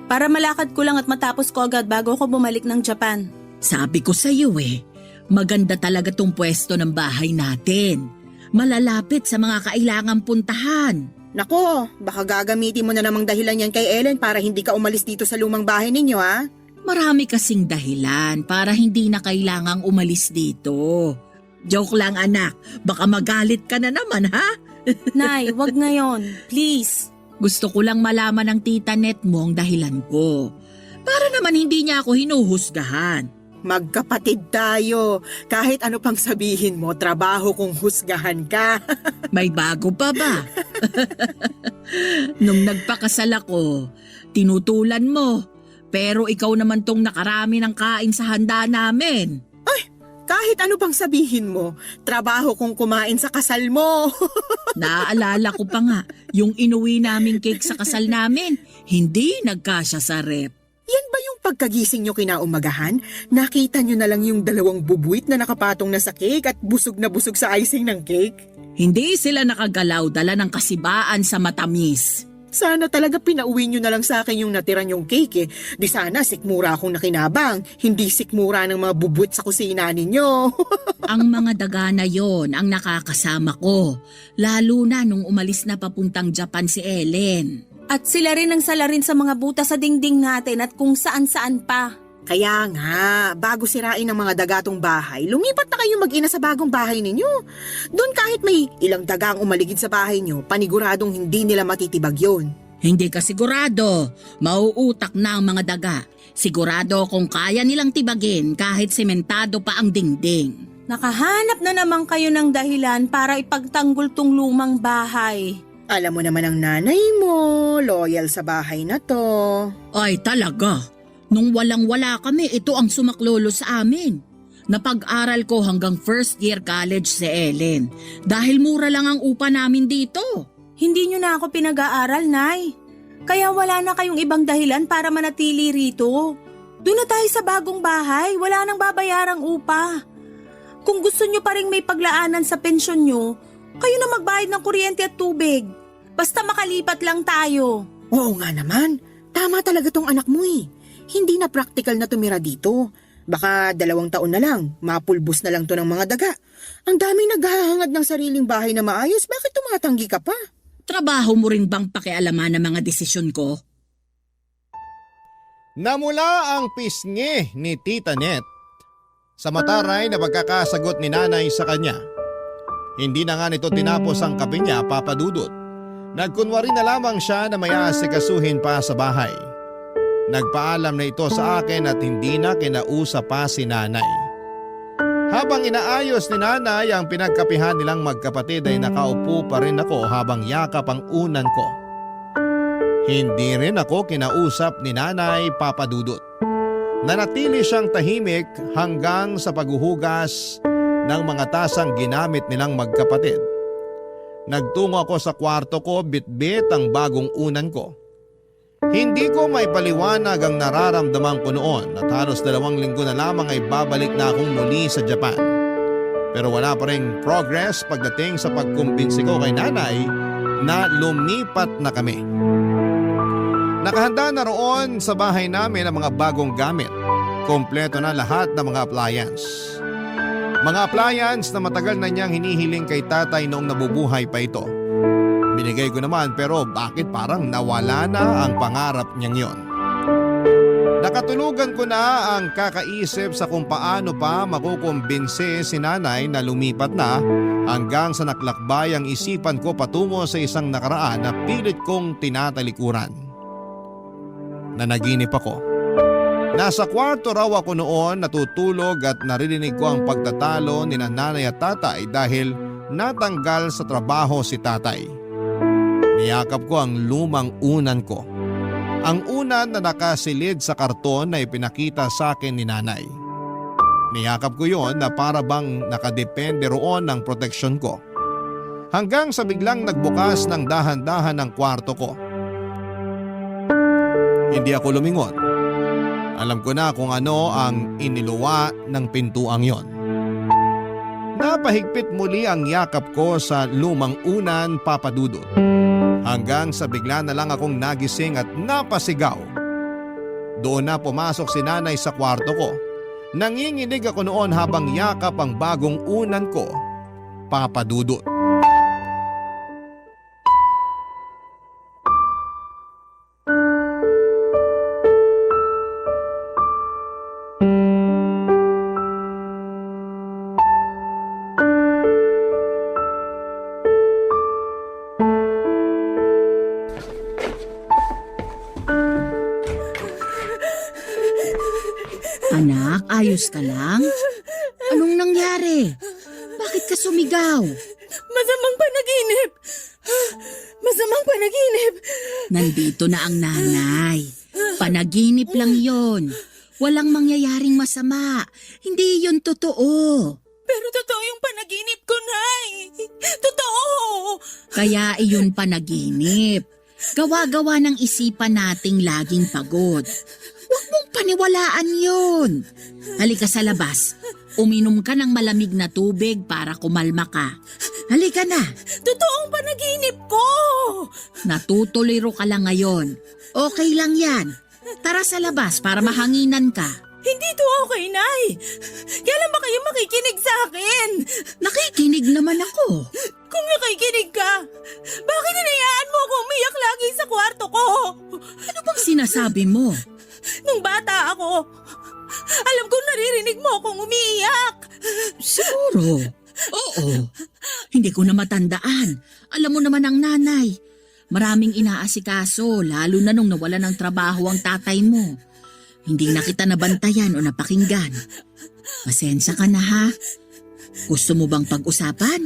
Para malakad ko lang at matapos ko agad bago ako bumalik ng Japan. Sabi ko sa iyo maganda talaga tong pwesto ng bahay natin. Malalapit sa mga kailangang puntahan. Nako, baka gagamitin mo na namang dahilan yan kay Ellen para hindi ka umalis dito sa lumang bahay ninyo, ha? Marami kasing dahilan para hindi na kailangang umalis dito. Joke lang, anak. Baka magalit ka na naman, ha? Nay, wag ngayon. Please. Gusto ko lang malaman ng tita Net mo ang dahilan ko. Para naman hindi niya ako hinuhusgahan. Magkapatid tayo. Kahit ano pang sabihin mo, trabaho kung husgahan ka. May bago pa ba? Nung nagpakasal ako, tinutulan mo. Pero ikaw naman tong nakarami ng kain sa handa namin. Kahit ano pang sabihin mo, trabaho kung kumain sa kasal mo. Naaalala ko pa nga, yung inuwi naming cake sa kasal namin, hindi nagkasya sa rep. Yan ba yung pagkagising nyo kinaumagahan? Nakita nyo na lang yung dalawang bubuit na nakapatong na sa cake at busog na busog sa icing ng cake? Hindi sila nakagalaw, dala ng kasibaan sa matamis. Sana talaga pinauwi nyo na lang sa akin yung natira nyong cake eh. Di sana sikmura akong nakinabang, hindi sikmura ng mga bubuit sa kusina ninyo. Ang mga daga na yon ang nakakasama ko, lalo na nung umalis na papuntang Japan si Ellen. At sila rin ang salarin sa mga butas sa dingding natin at kung saan-saan pa. Kaya nga, bago sirain ang mga dagatong bahay, lumipat na kayo mag-ina sa bagong bahay ninyo. Doon kahit may ilang daga ang umaligid sa bahay nyo, paniguradong hindi nila matitibag yun. Hindi ka sigurado, mauutak na ang mga daga. Sigurado kung kaya nilang tibagin kahit sementado pa ang dingding. Nakahanap na naman kayo ng dahilan para ipagtanggol tong lumang bahay. Alam mo naman ang nanay mo, loyal sa bahay na to. Ay talaga, nung walang-wala kami, ito ang sumaklolo sa amin. Napag-aral ko hanggang first year college si Ellen dahil mura lang ang upa namin dito. Hindi nyo na ako pinag-aaral, Nay. Kaya wala na kayong ibang dahilan para manatili rito. Doon na tayo sa bagong bahay, wala nang babayarang upa. Kung gusto nyo pa rin may paglaanan sa pensyon nyo, kayo na magbayad ng kuryente at tubig. Basta makalipat lang tayo. Oo nga naman, tama talaga tong anak mo eh. Hindi na practical na tumira dito. Baka 2 taon na lang, mapulbos na lang to ng mga daga. Ang daming naghahangad ng sariling bahay na maayos, bakit tumatanggi ka pa? Trabaho mo rin bang pakialaman ng mga desisyon ko? Namula ang pisngi ni Tita Net sa mataray na pagkakasagot ni nanay sa kanya. Hindi na nga nito tinapos ang kape niya, Papa Dudut. Nagkunwari na lamang siya na may aasikasuhin pa sa bahay. Nagpaalam na ito sa akin at hindi na kinausap pa si nanay. Habang inaayos ni nanay ang pinagkapihan nilang magkapatid ay nakaupo pa rin ako habang yakap ang unan ko. Hindi rin ako kinausap ni nanay, Papa Dudut. Nanatili siyang tahimik hanggang sa paghuhugas ng mga tasang ginamit nilang magkapatid. Nagtungo ako sa kwarto ko, bitbit ang bagong unan ko. Hindi ko may paliwanag ang nararamdaman ko noon at halos 2 linggo na lamang ay babalik na akong muli sa Japan. Pero wala pa ring progress pagdating sa pagkumbinsi ko kay nanay na lumipat na kami. Nakahanda na roon sa bahay namin ang mga bagong gamit. Kompleto na lahat ng mga appliance. Mga appliance na matagal na niyang hinihiling kay tatay noong nabubuhay pa ito. Binigay ko naman pero bakit parang nawala na ang pangarap niyang yon? Nakatulugan ko na ang kakaisip sa kung paano pa makukumbinsi si nanay na lumipat na hanggang sa naklakbay ang isipan ko patungo sa isang nakaraan na pilit kong tinatalikuran. Nanaginip ako. Nasa kwarto raw ako noon natutulog at naririnig ko ang pagtatalo ni nanay at tatay dahil natanggal sa trabaho si tatay. Niyakap ko ang lumang unan ko. Ang unan na nakasilid sa karton na ipinakita sa akin ni nanay. Niyakap ko yon na para bang nakadepende roon ng proteksyon ko. Hanggang sa biglang nagbukas ng dahan-dahan ng kwarto ko. Hindi ako lumingon. Alam ko na kung ano ang iniluwa ng pintuang yon. Napahigpit muli ang yakap ko sa lumang unan, Papa Dudut. Hanggang sa bigla na lang akong nagising at napasigaw. Doon na pumasok si nanay sa kwarto ko. Nanginginig ako noon habang yakap ang bagong unan ko, Papa Dudut. Anak, ayos ka lang? Anong nangyari? Bakit ka sumigaw? Masamang panaginip! Masamang panaginip! Nandito na ang nanay. Panaginip lang yon. Walang mangyayaring masama. Hindi yun totoo. Pero totoo yung panaginip ko, Nay! Totoo! Kaya iyon panaginip. Gawa-gawa ng isipan nating laging pagod. Huwag mong paniwalaan yun. Halika sa labas. Uminom ka ng malamig na tubig para kumalma ka. Halika na. Totoong panaginip ko! Natutuliro ka lang ngayon. Okay lang yan. Tara sa labas para mahanginan ka. Hindi to okay, Nay! Kailan ba kayo makikinig sa akin? Nakikinig naman ako. Kung nakikinig ka, bakit hinayaan mo ako umiyak lagi sa kwarto ko? Ano bang sinasabi mo? Nung bata ako, alam kong naririnig mo akong umiiyak. Siguro. Oo. Hindi ko na matandaan. Alam mo naman ang nanay. Maraming inaasikaso, lalo na nung nawala ng trabaho ang tatay mo. Hindi na kita nabantayan o napakinggan. Pasensya ka na ha. Gusto mo bang pag-usapan?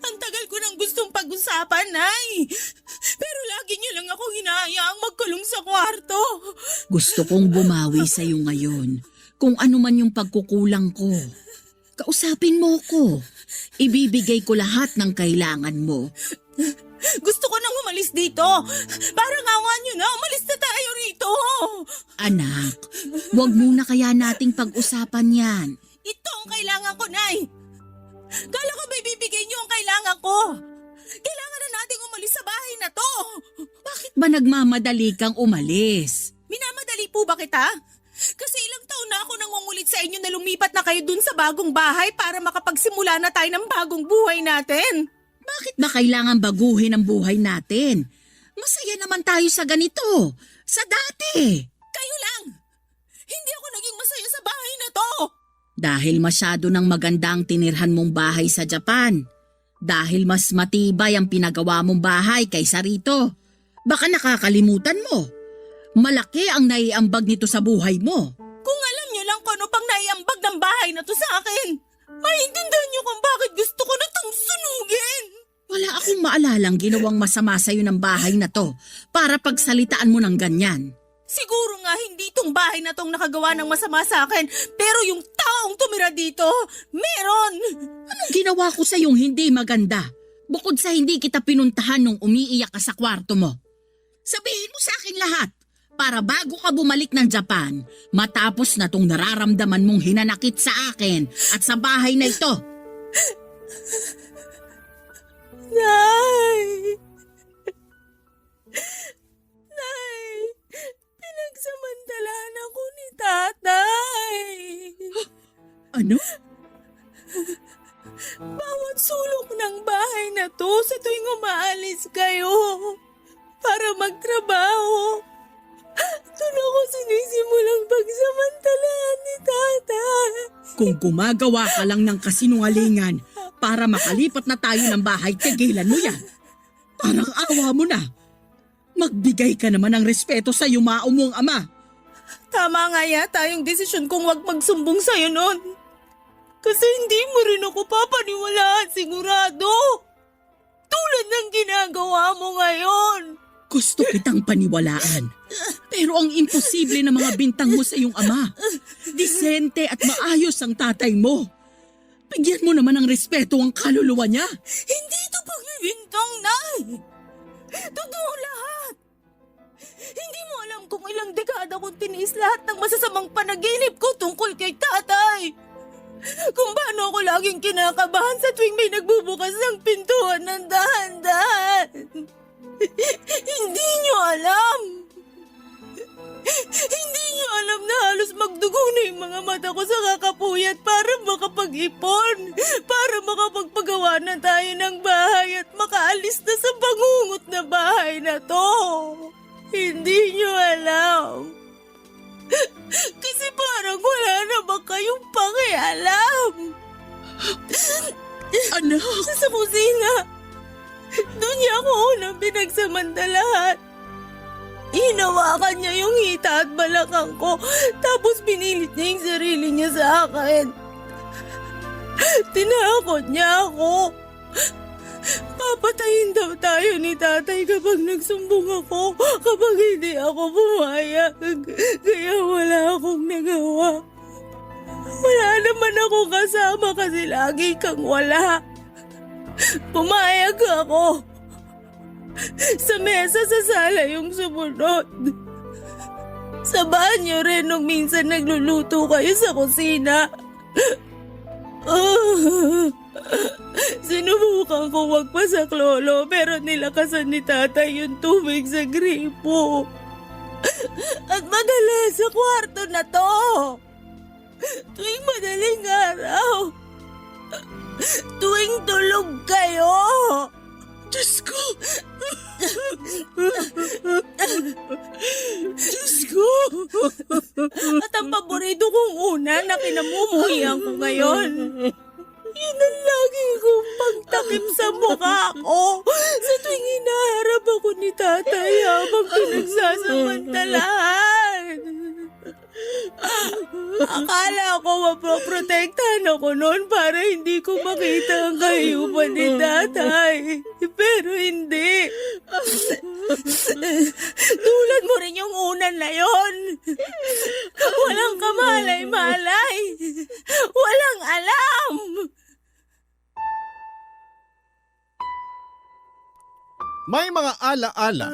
Ang tagal ko nang gustong pag-usapan, Nay. Pero lagi niyo lang ako hinahayaang magkulong sa kwarto. Gusto kong bumawi sa iyo ngayon. Kung ano man yung pagkukulang ko. Kausapin mo ko. Ibibigay ko lahat ng kailangan mo. Gusto ko nang umalis dito. Parang awa niyo na, umalis na tayo rito. Anak, wag muna kaya nating pag-usapan yan. Ito ang kailangan ko, Nay. Kala ko ba ibibigay niyo ang kailangan ko? Kailangan na nating umalis sa bahay na to. Bakit ba nagmamadali kang umalis? Minamadali po ba kita? Kasi ilang taon na ako nangungulit sa inyo na lumipat na kayo dun sa bagong bahay para makapagsimula na tayo ng bagong buhay natin. Bakit ba kailangan baguhin ang buhay natin? Masaya naman tayo sa ganito. Sa dati. Kayo lang. Hindi ako naging masaya sa bahay na to. Dahil masyado ng maganda ang tinirhan mong bahay sa Japan. Dahil mas matibay ang pinagawa mong bahay kaysa rito. Baka nakakalimutan mo. Malaki ang naiambag nito sa buhay mo. Kung alam niyo lang kung ano pang naiambag ng bahay na to sa akin, maintindihan niyo kung bakit gusto ko na itong sunugin. Wala akong maalalang ginawang masama sa'yo ng bahay na to para pagsalitaan mo ng ganyan. Siguro nga hindi itong bahay na tong nakagawa ng masama sa akin, pero yung taong tumira dito, meron! Anong ginawa ko sa yung hindi maganda? Bukod sa hindi kita pinuntahan nung umiiyak ka sa kwarto mo. Sabihin mo sa akin lahat para bago ka bumalik ng Japan, matapos na tong nararamdaman mong hinanakit sa akin at sa bahay na ito. Nay! Nay! Pinagsamantalahan ako ni tatay! Ano? Bawat sulok ng bahay na to sa tuwing umaalis kayo para magtrabaho. Doon ako sinisimulang pagsamantalahan ni tatay. Kung gumagawa ka lang ng kasinungalingan para makalipat na tayo ng bahay, tigilan mo yan. Parang awa mo na. Magbigay ka naman ng respeto sa yumao mong ama. Tama nga yata yung desisyon kong wag magsumbong sa'yo noon. Kasi hindi mo rin ako papaniwalaan sigurado. Tulad ng ginagawa mo ngayon. Gusto kitang paniwalaan. Pero ang imposible na mga bintang mo sa iyong ama. Disente at maayos ang tatay mo. Bigyan mo naman ng respeto ang kaluluwa niya. Hindi ito pagbibintang, Nay. Totoo lahat. Hindi mo alam kung ilang dekada kong tiniis lahat ng masasamang panaginip ko tungkol kay tatay. Kung paano ako laging kinakabahan sa tuwing may nagbubukas ng pintuan ng dahan-dahan. Hindi niyo alam. Hindi niyo alam na halos magdugo na yung mga mata ko sa kakapuyat para makapag-ipon. Para makapagpagawa na tayo ng bahay at makaalis na sa bangungot na bahay na to. Hindi niyo alam. Kasi parang wala na ba kayong pakialam? Anak! Sa kusina. Doon niya ako unang pinagsamantalahan. Hinawakan niya yung hita at balakang ko, tapos pinilit niya yung sarili niya sa akin. Tinakot niya ako. Papatayin daw tayo ni tatay kapag nagsumbong ako, kapag hindi ako pumayag. Kaya wala akong nagawa. Wala naman ako kasama kasi lagi kang wala. Pumayag ako. Sa mesa sa sala yung sumunod. Sa banyo rin nung minsan nagluluto kayo sa kusina. Sinubukan ko magpasak lolo pero nilakasan ni tatay yung tubig sa gripo. At madalas sa kwarto na to. Tuwing madaling araw. Tuwing tulog kayo. Diyos ko! Diyos ko! At ang paborito kong una na kinamumuhian ko ngayon. Yun ang lagi kong pagtakip sa mukha ko sa tuwing hinaharap ako ni tatay habang pinagsasamantalahan. Akala ko mapoprotektahan ako noon para hindi ko makita ang kahiyupan ni tatay. Pero hindi. Tulad mo rin yung unan na yon. Walang kamalay-malay. Walang alam. May mga ala-ala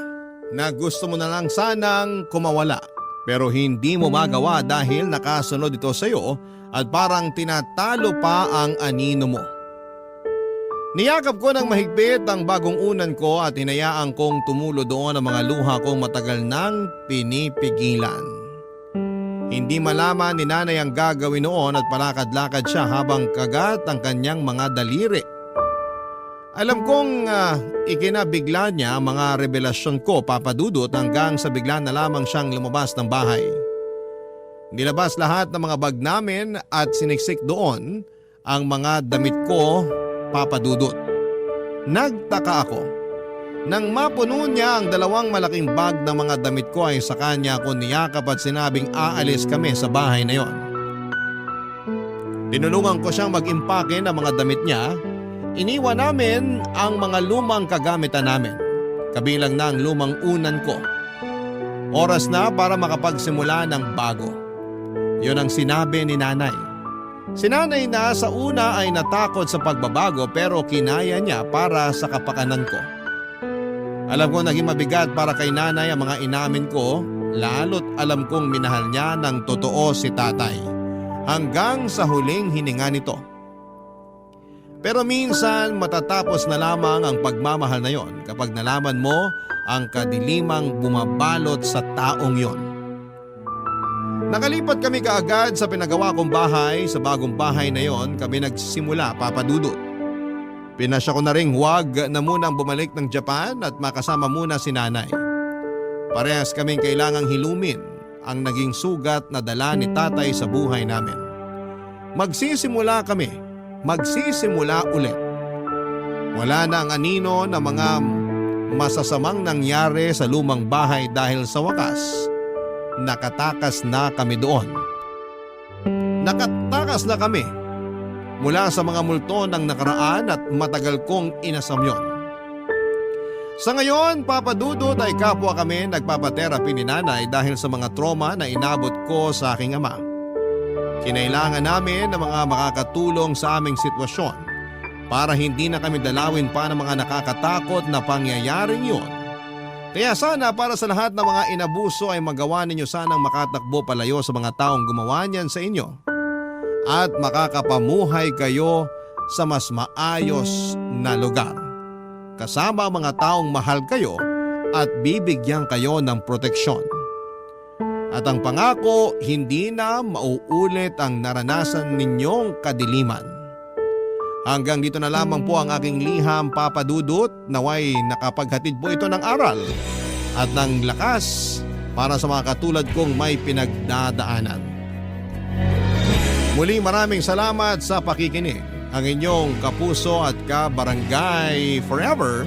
na gusto mo na lang sanang kumawala pero hindi mo magawa dahil nakasunod ito sa iyo at parang tinatalo pa ang anino mo. Niyakap ko ng mahigpit ang bagong unan ko at hinayaan kong tumulo doon ang mga luha kong matagal nang pinipigilan. Hindi malaman ni nanay ang gagawin noon at palakad-lakad siya habang kagat ang kanyang mga daliri. Alam kong ikinabigla niya ang mga revelasyon ko, Papa Dudut, hanggang sa bigla na lamang siyang lumabas ng bahay. Nilabas lahat ng mga bag namin at siniksik doon ang mga damit ko, Papa Dudut. Nagtaka ako. Nang mapuno niya ang dalawang malaking bag ng mga damit ko ay sa kanya ako niyakap at sinabing aalis kami sa bahay na yon. Tinulungan ko siyang mag-impake ng mga damit niya. Iniwan namin ang mga lumang kagamitan namin, kabilang na ang lumang unan ko. Oras na para makapagsimula ng bago. Yun ang sinabi ni nanay. Si nanay na sa una ay natakot sa pagbabago pero kinaya niya para sa kapakanan ko. Alam ko naging mabigat para kay nanay ang mga inamin ko, lalo't alam kong minahal niya ng totoo si tatay hanggang sa huling hininga nito. Pero minsan matatapos na lamang ang pagmamahal na yon kapag nalaman mo ang kadilimang bumabalot sa taong yon. Nakalipat kami kaagad sa pinagawa kong bahay. Sa bagong bahay na yon kami nagsimula, Papa Dudut. Pinasya ko na ring huwag na munang bumalik ng Japan at makasama muna si nanay. Parehas kaming kailangang hilumin ang naging sugat na dala ni tatay sa buhay namin. Magsisimula ulit. Wala na ang anino na mga masasamang nangyari sa lumang bahay dahil sa wakas, nakatakas na kami doon. Nakatakas na kami mula sa mga multo ng nakaraan at matagal kong inasam yon. Sa ngayon, Papa Dudut, ay kapwa kami nagpapaterapi ni nanay dahil sa mga trauma na inabot ko sa aking ama. Kinailangan namin ng mga makakatulong sa aming sitwasyon para hindi na kami dalawin pa ng mga nakakatakot na pangyayaring yun. Kaya sana para sa lahat ng mga inabuso ay magawa ninyo sanang makatakbo palayo sa mga taong gumawa niyan sa inyo at makakapamuhay kayo sa mas maayos na lugar. Kasama ang mga taong mahal kayo at bibigyan kayo ng proteksyon. At ang pangako, hindi na mauulit ang naranasan ninyong kadiliman. Hanggang dito na lamang po ang aking liham, Papa Dudut. Naway nakapaghatid po ito ng aral at ng lakas para sa mga katulad kong may pinagdadaanan. Muli maraming salamat sa pakikinig. Ang inyong kapuso at kabarangay forever,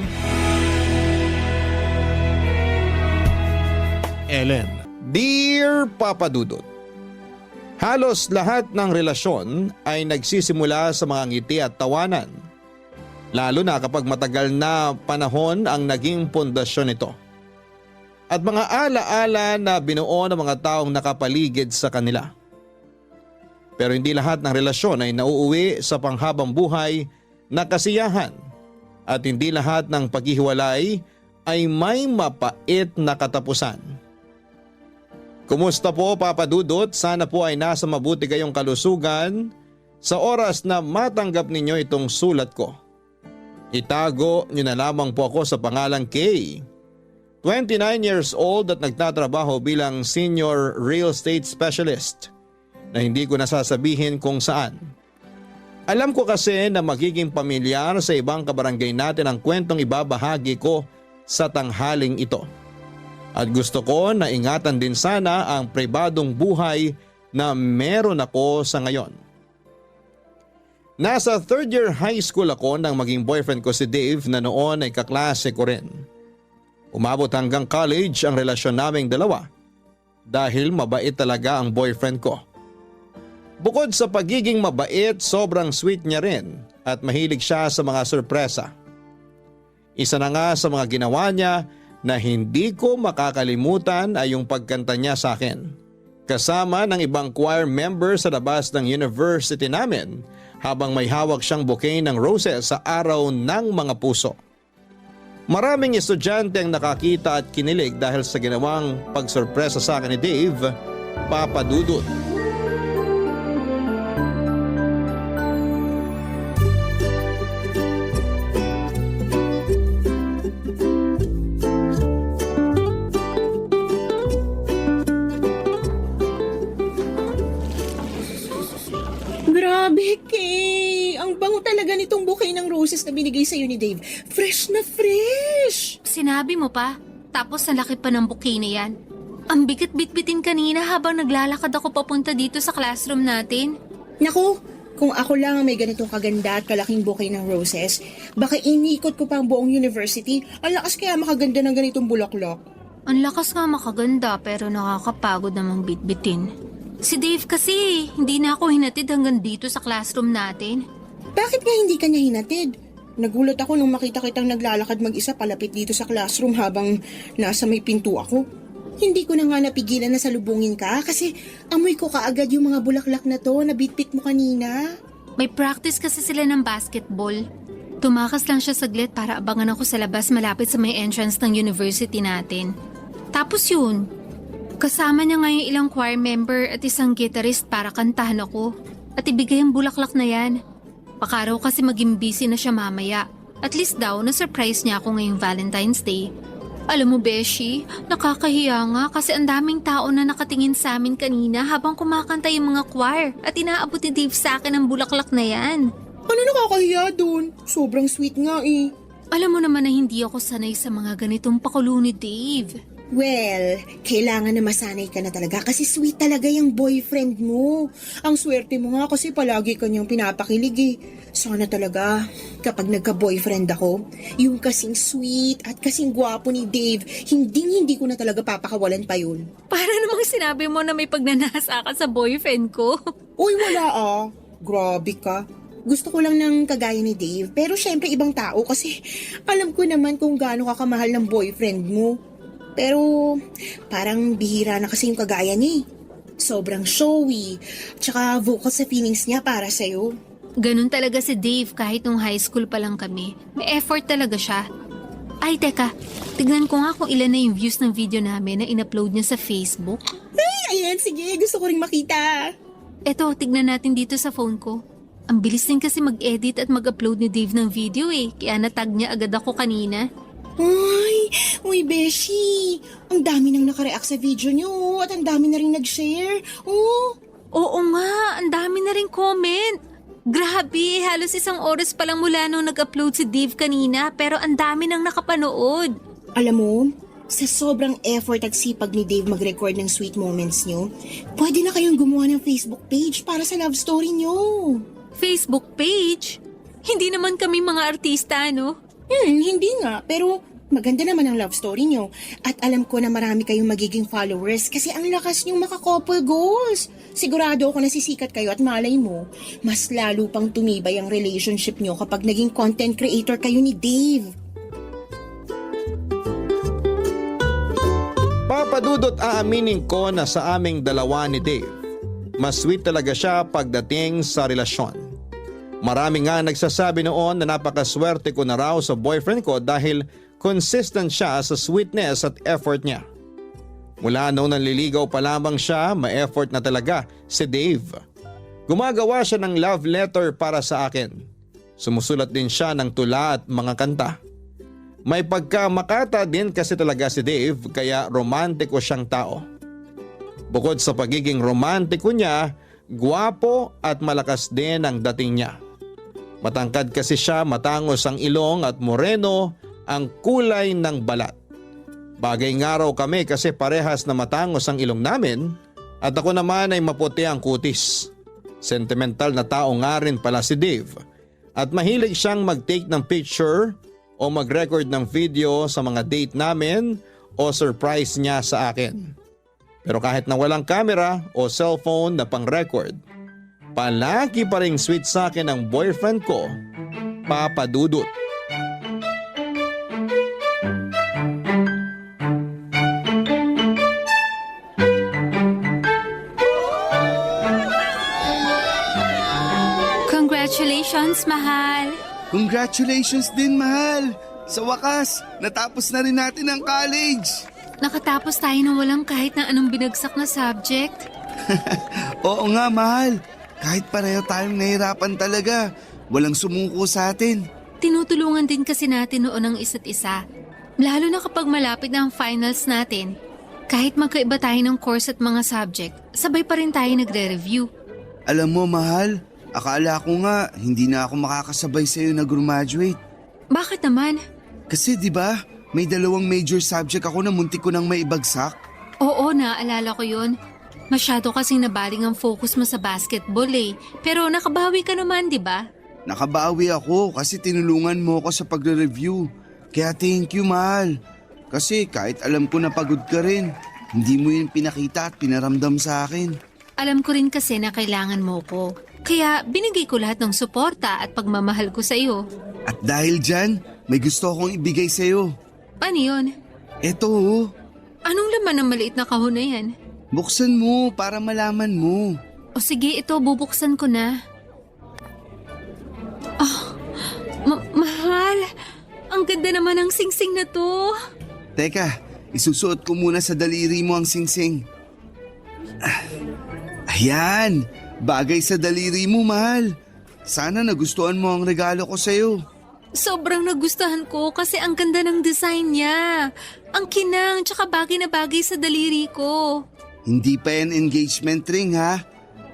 Ellen. Dear Papa Dudut, halos lahat ng relasyon ay nagsisimula sa mga ngiti at tawanan. Lalo na kapag matagal na panahon ang naging pundasyon nito. At mga alaala na binuo ng mga taong nakapaligid sa kanila. Pero hindi lahat ng relasyon ay nauuwi sa panghabang buhay na kasiyahan. At hindi lahat ng paghihiwalay ay may mapait na katapusan. Kumusta po, Papa Dudut? Sana po ay nasa mabuti kayong kalusugan sa oras na matanggap ninyo itong sulat ko. Itago niyo na lamang po ako sa pangalang Kay. 29 years old at nagtatrabaho bilang senior real estate specialist na hindi ko nasasabihin kung saan. Alam ko kasi na magiging pamilyar sa ibang kabarangay natin ang kwentong ibabahagi ko sa tanghaling ito. At gusto ko na ingatan din sana ang pribadong buhay na meron ako sa ngayon. Nasa third year high school ako nang maging boyfriend ko si Dave na noon ay kaklase ko rin. Umabot hanggang college ang relasyon naming dalawa dahil mabait talaga ang boyfriend ko. Bukod sa pagiging mabait, sobrang sweet niya rin at mahilig siya sa mga sorpresa. Isa na nga sa mga ginawa niya na hindi ko makakalimutan ay yung pagkanta niya sa akin. Kasama ng ibang choir member sa labas ng university namin habang may hawak siyang bouquet ng roses sa araw ng mga puso. Maraming estudyante ang nakakita at kinilig dahil sa ginawang pagsorpresa sa akin ni Dave, Papa Dudut. Grabe, Kay! Ang bango talaga nitong bouquet ng roses na binigay sa'yo ni Dave. Fresh na fresh! Sinabi mo pa, tapos ang laki pa ng bouquet na yan. Ang bigat-bitbitin kanina habang naglalakad ako papunta dito sa classroom natin. Naku, kung ako lang ang may ganitong kaganda at kalaking bouquet ng roses, baka iniikot ko pa ang buong university. Ang lakas kaya makaganda ng ganitong bulaklak. Ang lakas nga makaganda pero nakakapagod namang bitbitin. Si Dave kasi, hindi na ako hinatid hanggang dito sa classroom natin. Bakit nga hindi ka niya hinatid? Nagulat ako nung makita kitang naglalakad mag-isa palapit dito sa classroom habang nasa may pinto ako. Hindi ko na nga napigilan na salubungin ka kasi amoy ko kaagad yung mga bulaklak na to na bitbit mo kanina. May practice kasi sila ng basketball. Tumakas lang siya saglit para abangan ako sa labas malapit sa may entrance ng university natin. Tapos yun, kasama niya nga yung ilang choir member at isang guitarist para kantahan ako. At ibigay ang bulaklak na yan. Baka raw kasi maging busy na siya mamaya. At least daw, na-surprise niya ako ngayong Valentine's Day. Alam mo, Beshi, nakakahiya nga kasi ang daming tao na nakatingin sa amin kanina habang kumakanta yung mga choir at inaabot ni Dave sa akin ang bulaklak na yan. Ano nakakahiya dun? Sobrang sweet nga eh. Alam mo naman na hindi ako sanay sa mga ganitong pakulo ni Dave. Well, kailangan na masanay ka na talaga kasi sweet talaga yung boyfriend mo. Ang swerte mo nga kasi palagi kanyang pinapakilig eh. Sana talaga, kapag nagka-boyfriend ako, yung kasing sweet at kasing gwapo ni Dave, hindi ko na talaga papakawalan pa yun. Para namang sinabi mo na may pagnanasa ka sa boyfriend ko. Uy, wala ah. Grabe ka. Gusto ko lang ng kagaya ni Dave, pero syempre ibang tao kasi alam ko naman kung gaano ka kamahal ng boyfriend mo. Pero parang bihira na kasi yung kagaya niya. Sobrang showy, tsaka vocal sa feelings niya para sa'yo. Ganun talaga si Dave kahit nung high school pa lang kami. May effort talaga siya. Ay, teka. Tignan ko nga kung ilan na yung views ng video namin na in-upload niya sa Facebook. Ay, ayan, sige. Gusto ko ring makita. Eto, tignan natin dito sa phone ko. Ang bilis din kasi mag-edit at mag-upload ni Dave ng video eh. Kaya natag niya agad ako kanina. Uy, Beshi. Ang dami nang nakareact sa video niyo at ang dami na rin nag-share. Oh. Oo nga, ang dami na rin comment. Grabe, halos 1 oras pa lang mula nung nag-upload si Dave kanina pero ang dami nang nakapanood. Alam mo, sa sobrang effort at sipag ni Dave mag-record ng sweet moments niyo, pwede na kayong gumawa ng Facebook page para sa love story niyo. Facebook page? Hindi naman kami mga artista, no? Hindi nga, pero maganda naman ang love story niyo. At alam ko na marami kayong magiging followers kasi ang lakas niyong maka-couple goals. Sigurado ako nasisikat kayo at malay mo, mas lalo pang tumibay ang relationship niyo kapag naging content creator kayo ni Dave. Papadudot aaminin ko na sa aming dalawa ni Dave, mas sweet talaga siya pagdating sa relasyon. Marami nga nagsasabi noon na napakaswerte ko na raw sa boyfriend ko dahil consistent siya sa sweetness at effort niya. Mula noong nanliligaw pa lamang siya, ma-effort na talaga si Dave. Gumagawa siya ng love letter para sa akin. Sumusulat din siya ng tula at mga kanta. May pagkamakata din kasi talaga si Dave kaya romantiko siyang tao. Bukod sa pagiging romantiko niya, gwapo at malakas din ang dating niya. Matangkad kasi siya, matangos ang ilong at moreno ang kulay ng balat. Bagay nga raw kami kasi parehas na matangos ang ilong namin at ako naman ay maputi ang kutis. Sentimental na tao nga rin pala si Dave at mahilig siyang mag-take ng picture o mag-record ng video sa mga date namin o surprise niya sa akin. Pero kahit na walang camera o cellphone na pang-record, palagi pa ring sweet sa akin ang boyfriend ko, Papa Dudut. Congratulations, mahal! Congratulations din, mahal! Sa wakas, natapos na rin natin ang college! Nakatapos tayo ng walang kahit na anong binagsak na subject. Oo nga, mahal. Kahit pareho tayong nahirapan talaga, walang sumuko sa atin. Tinutulungan din kasi natin noon ang isa't isa. Lalo na kapag malapit na ang finals natin. Kahit magkaiba tayo ng course at mga subject, sabay pa rin tayo nagre-review. Alam mo, mahal, akala ko nga hindi na ako makakasabay sa'yo na graduate. Bakit naman? Kasi di ba, may 2 major subject ako na muntik ko nang maibagsak. Oo, naaalala ko yun. Masyado kasing nabaling ang focus mo sa basketball eh. Pero nakabawi ka naman, di ba? Nakabawi ako kasi tinulungan mo ako sa pagre-review. Kaya thank you, mahal. Kasi kahit alam ko na pagod ka rin, hindi mo yun pinakita at pinaramdam sa akin. Alam ko rin kasi na kailangan mo ko. Kaya binigay ko lahat ng suporta at pagmamahal ko sa iyo. At dahil dyan, may gusto akong ibigay sa'yo. Ano yun? Eto, Anong laman ng maliit na kahon na yan? Buksan mo para malaman mo. O sige, ito, bubuksan ko na. Mahal, ang ganda naman ng singsing na to. Teka, isusuot ko muna sa daliri mo ang singsing. Ayan, bagay sa daliri mo, mahal. Sana nagustuhan mo ang regalo ko sa'yo. Sobrang nagustuhan ko kasi ang ganda ng design niya. Ang kinang, tsaka bagay na bagay sa daliri ko. Hindi pa yan engagement ring ha.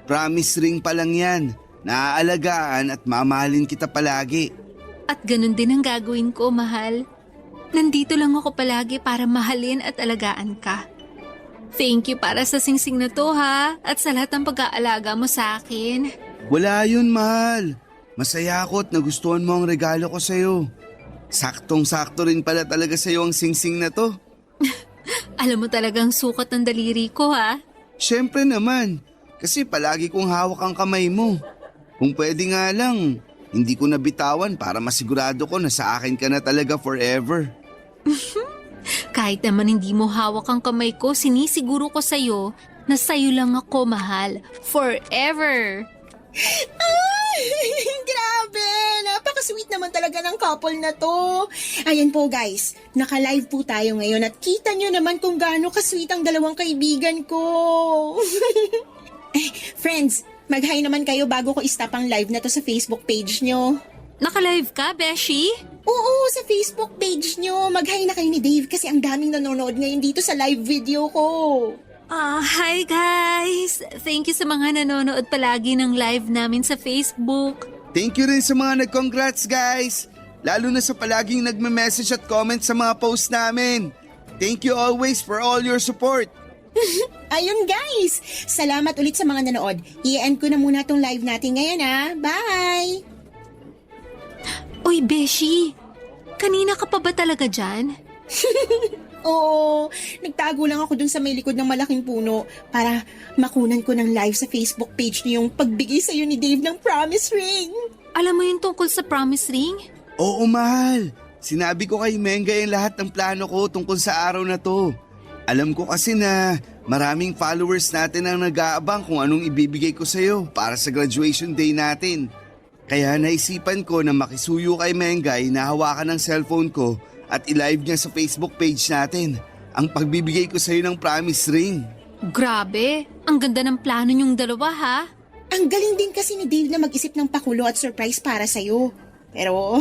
Promise ring pa lang yan. Naaalagaan at mamahalin kita palagi. At ganun din ang gagawin ko, mahal. Nandito lang ako palagi para mahalin at alagaan ka. Thank you para sa singsing na to ha, at sa lahat ng pag-aalaga mo sa akin. Wala yun, mahal. Masaya ako at nagustuhan mo ang regalo ko sa'yo. Saktong-sakto rin pala talaga sa'yo ang singsing na to. Alam mo talagang sukat ng daliri ko ha. Siyempre naman, kasi palagi kong hawak ang kamay mo. Kung pwede nga lang, hindi ko nabitawan para masigurado ko na sa akin ka na talaga forever. Kahit naman hindi mo hawak ang kamay ko, sinisiguro ko sa'yo na sa'yo lang ako, mahal. Forever! Grabe! Napaka-sweet naman talaga ng couple na to. Ayan po guys, naka-live po tayo ngayon at kita nyo naman kung gaano ka-sweet ang dalawang kaibigan ko. Friends, mag-hi naman kayo bago ko i-stop ang live na to sa Facebook page nyo. Naka-live ka, Beshi? Oo, sa Facebook page nyo. Mag-hi na kayo ni Dave kasi ang daming nanonood ngayon dito sa live video ko. Hi guys! Thank you sa mga nanonood palagi ng live namin sa Facebook. Thank you rin sa mga nag-congrats guys. Lalo na sa palaging nagme-message at comment sa mga posts namin. Thank you always for all your support. Ayun guys, salamat ulit sa mga nanood. I-end ko na muna tong live natin ngayon ha. Bye! Uy, Beshi! Kanina ka pa ba talaga dyan? Oo, nagtago lang ako dun sa may likod ng malaking puno para makunan ko ng live sa Facebook page niyo yung pagbigay sa'yo ni Dave ng promise ring. Alam mo yung tungkol sa promise ring? Oo, mahal. Sinabi ko kay Mengay ang lahat ng plano ko tungkol sa araw na to. Alam ko kasi na maraming followers natin ang nag-aabang kung anong ibibigay ko sa'yo para sa graduation day natin. Kaya naisipan ko na makisuyo kay Mengay na hawakan ng cellphone ko at i-live niya sa Facebook page natin ang pagbibigay ko sa'yo ng promise ring. Grabe! Ang ganda ng plano niyong dalawa ha? Ang galing din kasi ni Dave na mag-isip ng pakulo at surprise para sa'yo. Pero,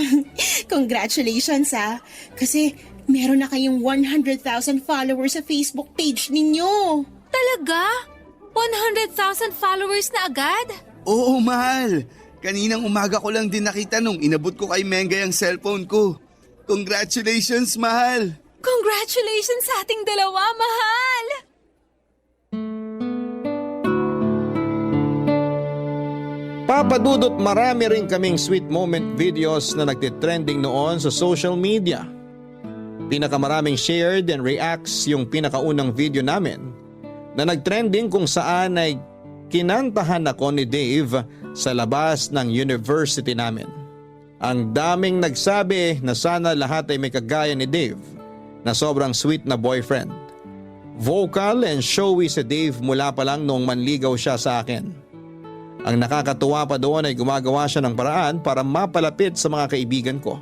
congratulations ha. Kasi meron na kayong 100,000 followers sa Facebook page ninyo. Talaga? 100,000 followers na agad? Oo, mahal. Kaninang umaga ko lang din nakita nung inabot ko kay Mengay ang cellphone ko. Congratulations, mahal! Congratulations sa ating dalawa, mahal! Papadudot marami rin kaming sweet moment videos na nagtitrending noon sa social media. Pinakamaraming shared and reacts yung pinakaunang video namin na nagtrending kung saan ay kinantahan ako ni Dave sa labas ng university namin. Ang daming nagsabi na sana lahat ay may kagaya ni Dave na sobrang sweet na boyfriend. Vocal and showy si Dave mula pa lang noong manligaw siya sa akin. Ang nakakatuwa pa doon ay gumagawa siya ng paraan para mapalapit sa mga kaibigan ko.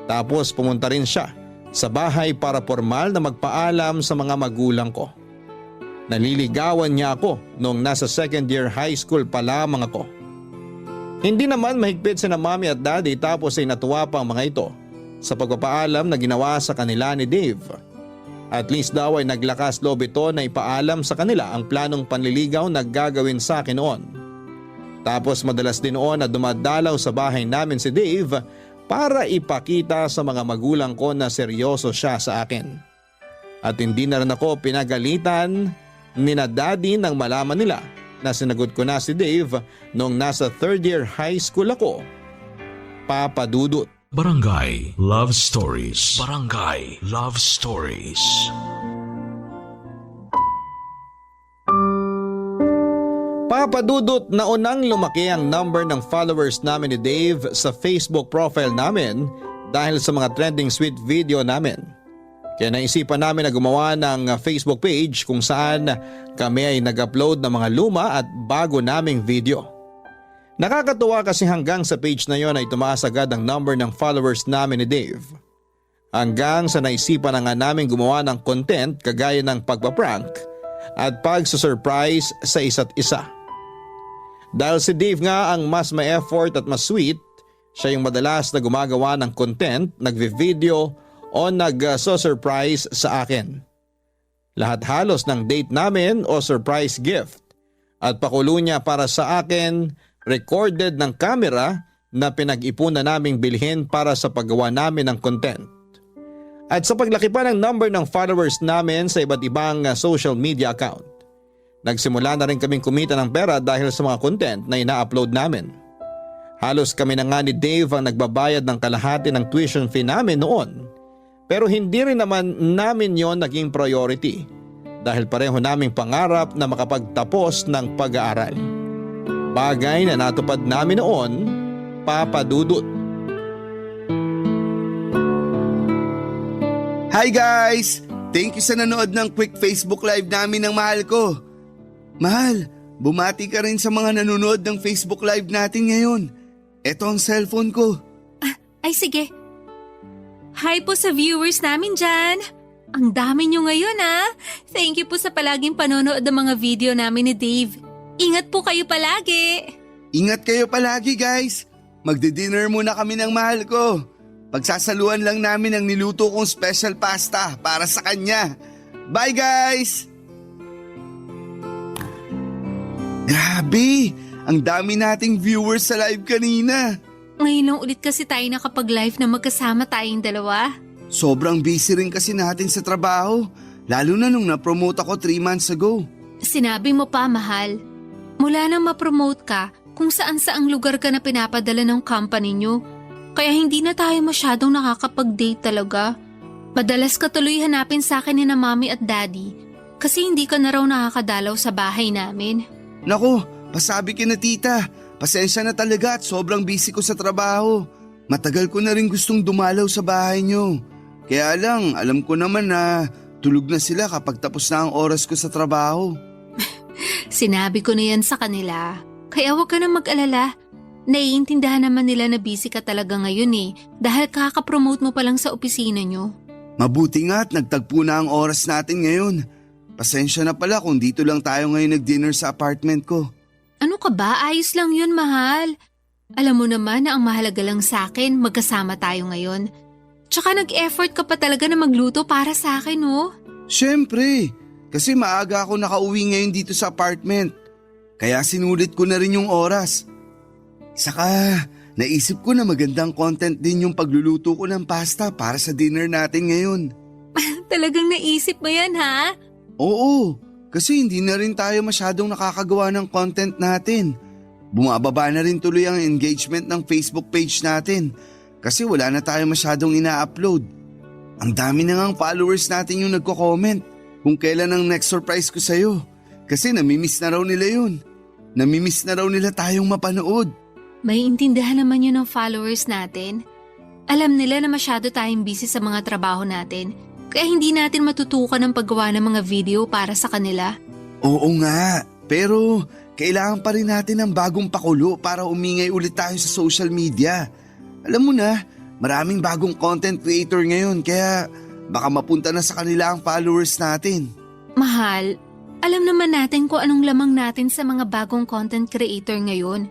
Tapos pumunta rin siya sa bahay para formal na magpaalam sa mga magulang ko. Naliligawan niya ako noong nasa second year high school pa lamang ako. Hindi naman mahigpit sina mommy at daddy tapos ay natuwa pa ang mga ito sa pagpapaalam na ginawa sa kanila ni Dave. At least daw ay naglakas loob ito na ipaalam sa kanila ang planong panliligaw na gagawin sa akin noon. Tapos madalas din noon na dumadalaw sa bahay namin si Dave para ipakita sa mga magulang ko na seryoso siya sa akin. At hindi na rin ako pinagalitan ni na daddy nang malaman nila na sinagot ko na si Dave noong nasa third year high school ako. Papadudot. Barangay Love Stories. Barangay Love Stories. Papadudot na unang lumaki ang number ng followers namin ni Dave sa Facebook profile namin dahil sa mga trending sweet video namin. Kaya naisipan namin na gumawa ng Facebook page kung saan kami ay nag-upload ng mga luma at bago naming video. Nakakatuwa kasi hanggang sa page na yon ay tumaas agad ang number ng followers namin ni Dave. Hanggang sa naisipan na nga namin gumawa ng content kagaya ng pagpaprank at pagsusurprise sa isa't isa. Dahil si Dave nga ang mas may effort at mas sweet, siya yung madalas na gumagawa ng content, nagvi-video o nag-surprise sa akin. Lahat halos ng date namin o surprise gift at pakulo niya para sa akin, recorded ng camera na pinag-ipunan naming bilhin para sa paggawa namin ng content. At sa paglaki pa ng number ng followers namin sa iba't ibang social media account, nagsimula na rin kaming kumita ng pera dahil sa mga content na ina-upload namin. Halos kami na nga ni Dave ang nagbabayad ng kalahati ng tuition fee namin noon. Pero hindi rin naman namin yon naging priority dahil pareho naming pangarap na makapagtapos ng pag-aaral. Bagay na natupad namin noon, Papa Dudut. Hi guys! Thank you sa nanood ng quick Facebook live namin ng mahal ko. Mahal, bumati ka rin sa mga nanonood ng Facebook live natin ngayon. Ito ang cellphone ko. Ay sige. Hi po sa viewers namin dyan. Ang dami nyo ngayon Thank you po sa palaging panonood ng mga video namin ni Dave. Ingat po kayo palagi. Ingat kayo palagi guys. Magdi-dinner muna kami ng mahal ko. Pagsasaluan lang namin ang niluto kong special pasta para sa kanya. Bye guys! Grabe! Ang dami nating viewers sa live kanina. Ngayon lang ulit kasi tayo nakapag-live na magkasama tayong dalawa. Sobrang busy rin kasi natin sa trabaho. Lalo na nung na-promote ako 3 months ago. Sinabi mo pa, mahal. Mula nang ma-promote ka, kung saan-saang lugar ka na pinapadala ng company nyo. Kaya hindi na tayo masyadong nakakapag-date talaga. Madalas ka tuloy hanapin sa akin ni na mommy at daddy kasi hindi ka na raw nakakadalaw sa bahay namin. Naku, pasabi kina tita. Pasensya na talaga at sobrang busy ko sa trabaho. Matagal ko na rin gustong dumalaw sa bahay nyo. Kaya lang, alam ko naman na tulog na sila kapag tapos na ang oras ko sa trabaho. Sinabi ko na yan sa kanila. Kaya huwag ka na mag-alala. Naiintindihan naman nila na busy ka talaga ngayon dahil kakapromote mo pa lang sa opisina nyo. Mabuti nga at nagtagpo na ang oras natin ngayon. Pasensya na pala kung dito lang tayo ngayon nag-dinner sa apartment ko. Ano ka ba? Ayos lang yun, mahal. Alam mo naman na ang mahalaga lang sa akin, magkasama tayo ngayon. Tsaka nag-effort ka pa talaga na magluto para sa akin, oh. Siyempre, kasi maaga ako nakauwi ngayon dito sa apartment. Kaya sinulit ko na rin yung oras. Saka, naisip ko na magandang content din yung pagluluto ko ng pasta para sa dinner natin ngayon. Talagang naisip mo yan, ha? Oo, kasi hindi na rin tayo masyadong nakakagawa ng content natin. Bumababa na rin tuloy ang engagement ng Facebook page natin kasi wala na tayo masyadong ina-upload. Ang dami na ngang followers natin yung nagko-comment kung kailan ang next surprise ko sa'yo. Kasi namimiss na raw nila yun. Namimiss na raw nila tayong mapanood. May intindihan naman yun ng followers natin. Alam nila na masyado tayong busy sa mga trabaho natin. Kaya hindi natin matutukan ang paggawa ng mga video para sa kanila. Oo nga, pero kailangan pa rin natin ng bagong pakulo para umingay ulit tayo sa social media. Alam mo na, maraming bagong content creator ngayon kaya baka mapunta na sa kanila ang followers natin. Mahal, alam naman natin kung anong lamang natin sa mga bagong content creator ngayon.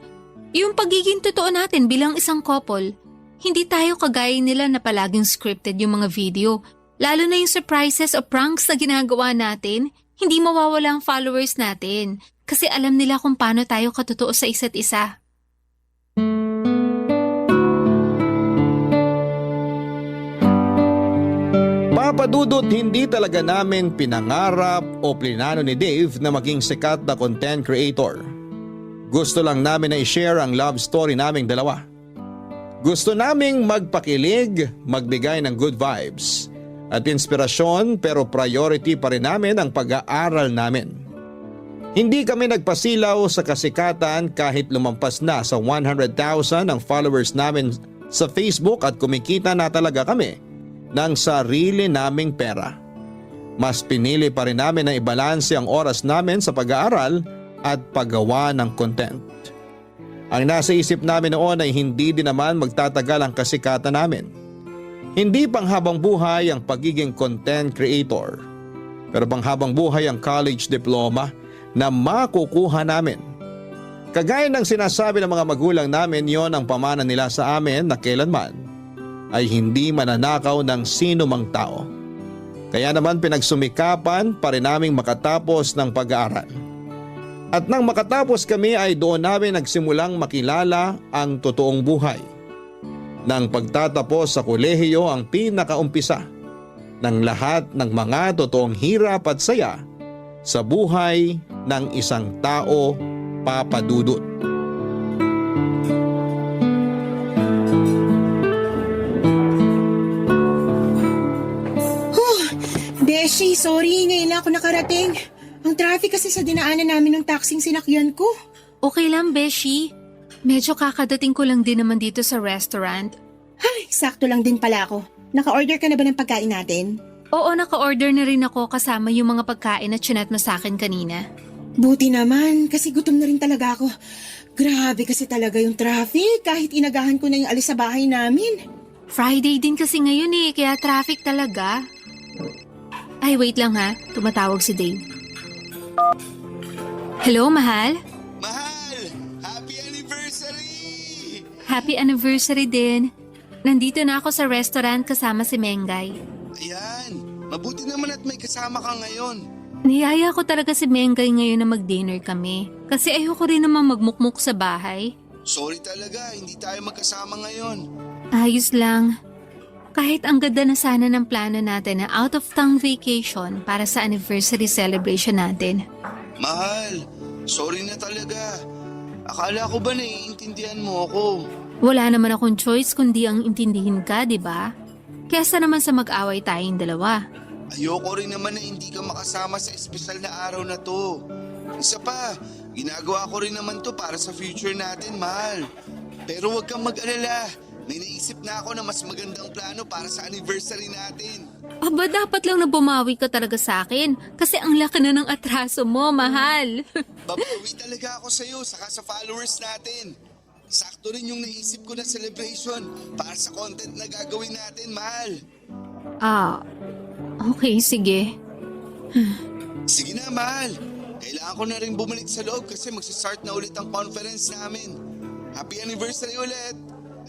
Yung pagiging totoo natin bilang isang couple. Hindi tayo kagaya nila na palaging scripted yung mga video. Lalo na yung surprises o pranks na ginagawa natin, hindi mawawala ang followers natin kasi alam nila kung paano tayo katotoo sa isa't isa. Papadudot, hindi talaga namin pinangarap o plinano ni Dave na maging sikat na content creator. Gusto lang namin na i-share ang love story naming dalawa. Gusto naming magpakilig, magbigay ng good vibes at inspirasyon, pero priority pa rin namin ang pag-aaral namin. Hindi kami nagpasilaw sa kasikatan kahit lumampas na sa 100,000 ang followers namin sa Facebook at kumikita na talaga kami. ng sarili naming pera. Mas pinili pa rin namin na ibalanse ang oras namin sa pag-aaral at paggawa ng content. Ang nasa isip namin noon ay hindi din naman magtatagal ang kasikatan namin. Hindi panghabang buhay ang pagiging content creator, pero panghabang buhay ang college diploma na makukuha namin. Kagaya ng sinasabi ng mga magulang namin, yon ang pamana nila sa amin na kailanman ay hindi mananakaw ng sino mang tao. Kaya naman pinagsumikapan pa rin naming makatapos ng pag-aaral. At nang makatapos kami ay doon namin nagsimulang makilala ang totoong buhay. Nang pagtatapos sa kolehiyo ang pinakaumpisa ng lahat ng mga totoong hirap at saya sa buhay ng isang tao, Papa Dudut. Beshi, sorry, ngayon lang ako nakarating. Ang traffic kasi sa dinaanan namin ng taxing sinakyan ko. Okay lang, Beshi. Medyo kakadating ko lang din naman dito sa restaurant. Ay, sakto lang din pala ako. Naka-order ka na ba ng pagkain natin? Oo, naka-order na rin ako kasama yung mga pagkain na chinat mo sa akin kanina. Buti naman, kasi gutom na rin talaga ako. Grabe kasi talaga yung traffic kahit inagahan ko na yung alis sa bahay namin. Friday din kasi ngayon kaya traffic talaga. Ay, wait lang ha. Tumatawag si Dave. Hello, mahal? Mahal! Happy anniversary! Happy anniversary din. Nandito na ako sa restaurant kasama si Mengay. Ayan, mabuti naman at may kasama ka ngayon. Niyaya ko talaga si Mengay ngayon na mag-dinner kami. Kasi ayoko rin naman magmukmuk sa bahay. Sorry talaga, hindi tayo magkasama ngayon. Ayos lang. Kahit ang ganda na sana ng plano natin na out-of-town vacation para sa anniversary celebration natin. Mahal, sorry na talaga. Akala ko ba naiintindihan mo ako? Wala naman akong choice kundi ang intindihin ka, di ba? Kesa naman sa mag-away tayong dalawa. Ayoko rin naman na hindi ka makasama sa espesyal na araw na to. Isa pa, ginagawa ko rin naman to para sa future natin, mahal. Pero huwag kang mag-alala. May naisip na ako na mas magandang plano para sa anniversary natin. Aba, dapat lang na bumawi ka talaga sa akin kasi ang laki na ng atraso mo, mahal. Babawi talaga ako sa'yo saka sa followers natin. Sakto rin yung naisip ko na celebration para sa content na gagawin natin, mahal. Okay, sige. Sige na, mahal. Kailangan ko na rin bumalik sa loob kasi magsistart na ulit ang conference namin. Happy anniversary ulit!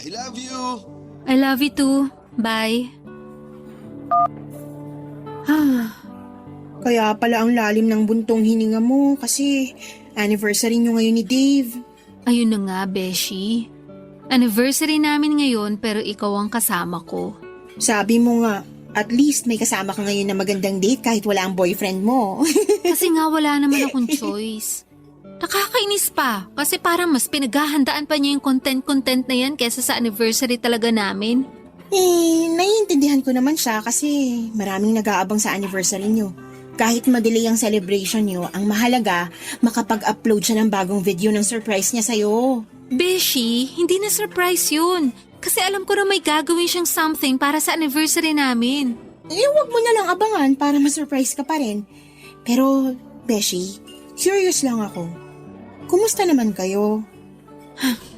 I love you! I love you too. Bye. Kaya pala ang lalim ng buntong hininga mo kasi anniversary nyo ngayon ni Dave. Ayun na nga, Beshi. Anniversary namin ngayon pero ikaw ang kasama ko. Sabi mo nga, at least may kasama ka ngayon na magandang date kahit wala ang boyfriend mo. Kasi nga wala naman akong choice. Nakakainis pa kasi parang mas pinaghahandaan pa niya yung content na yan kesa sa anniversary talaga namin. Naiintindihan ko naman siya kasi maraming nag-aabang sa anniversary nyo. Kahit madelay ang celebration nyo, ang mahalaga, makapag-upload siya ng bagong video ng surprise niya sa'yo. Beshi, hindi na surprise yun. Kasi alam ko na may gagawin siyang something para sa anniversary namin. Huwag mo na lang abangan para ma-surprise ka pa rin. Pero, Beshi, curious lang ako. Kumusta naman kayo?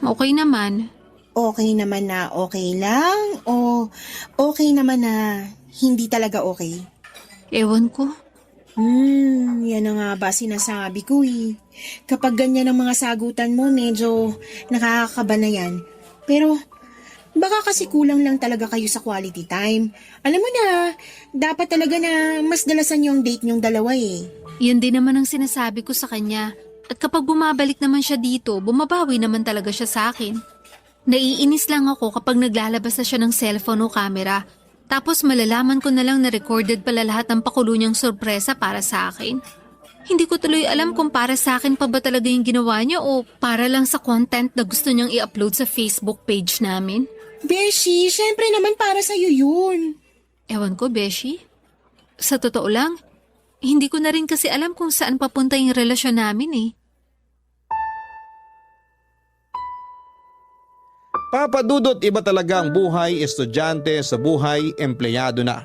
Okay naman. Okay naman na okay lang o okay naman na hindi talaga okay? Ewan ko. Yan na nga ba sinasabi ko eh. Kapag ganyan ang mga sagutan mo, medyo nakakakaba na yan. Pero, baka kasi kulang lang talaga kayo sa quality time. Alam mo na, dapat talaga na mas dalasan yung date nyong dalawa eh. Yan din naman ang sinasabi ko sa kanya. At kapag bumabalik naman siya dito, bumabawi naman talaga siya sa akin. Naiinis lang ako kapag naglalabas na siya ng cellphone o camera. Tapos malalaman ko na lang na recorded pala lahat ng pakulo niyang sorpresa para sa akin. Hindi ko tuloy alam kung para sa akin pa ba talaga yung ginawa niya o para lang sa content na gusto niyang i-upload sa Facebook page namin. Beshi, syempre naman para sa'yo yun. Ewan ko, Beshi. Sa totoo lang, hindi ko na rin kasi alam kung saan papunta yung relasyon namin eh. Papadudot, iba talaga ang buhay estudyante sa buhay empleyado na.